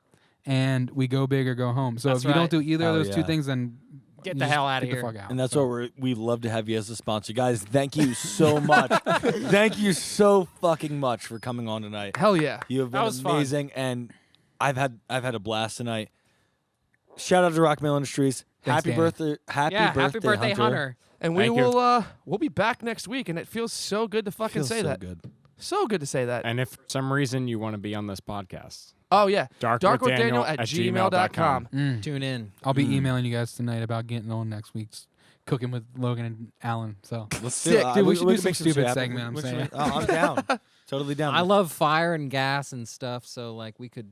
and we go big or go home. So That's if you don't right. do either of Hell those two yeah. things, then Get you the just hell outta get the here. fuck out. And that's So- what we'd love to have you as a sponsor. Guys, thank you so much. Thank you so fucking much for coming on tonight. Hell yeah. You have That been was fun. amazing, and I've had a blast tonight. Shout out to Rockmill Industries. Thanks, Happy Danny. birthday, happy birthday, Hunter. And we Thank you. will we'll be back next week, and it feels so good to fucking Feels say so that. good. So good to say that. And if for some reason you want to be on this podcast, Oh yeah. darkwithdaniel darkwithdaniel@gmail.com. Mm. Tune in. I'll be emailing you guys tonight about getting on next week's Cooking with Logan and Alan. So Let's Sick. do it. Dude, we should do can some make stupid shit happen. segment, I'm We should saying. make- I'm down. Totally down. I love fire and gas and stuff, so like we could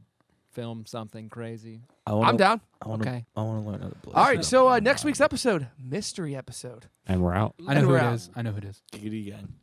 film something crazy. I'm down. I wanna, Okay. I want to learn how to blow. All right, shit so up. next week's episode, mystery episode. and we're out. I know And who we're it out. is. I know who it is. Giggity gang.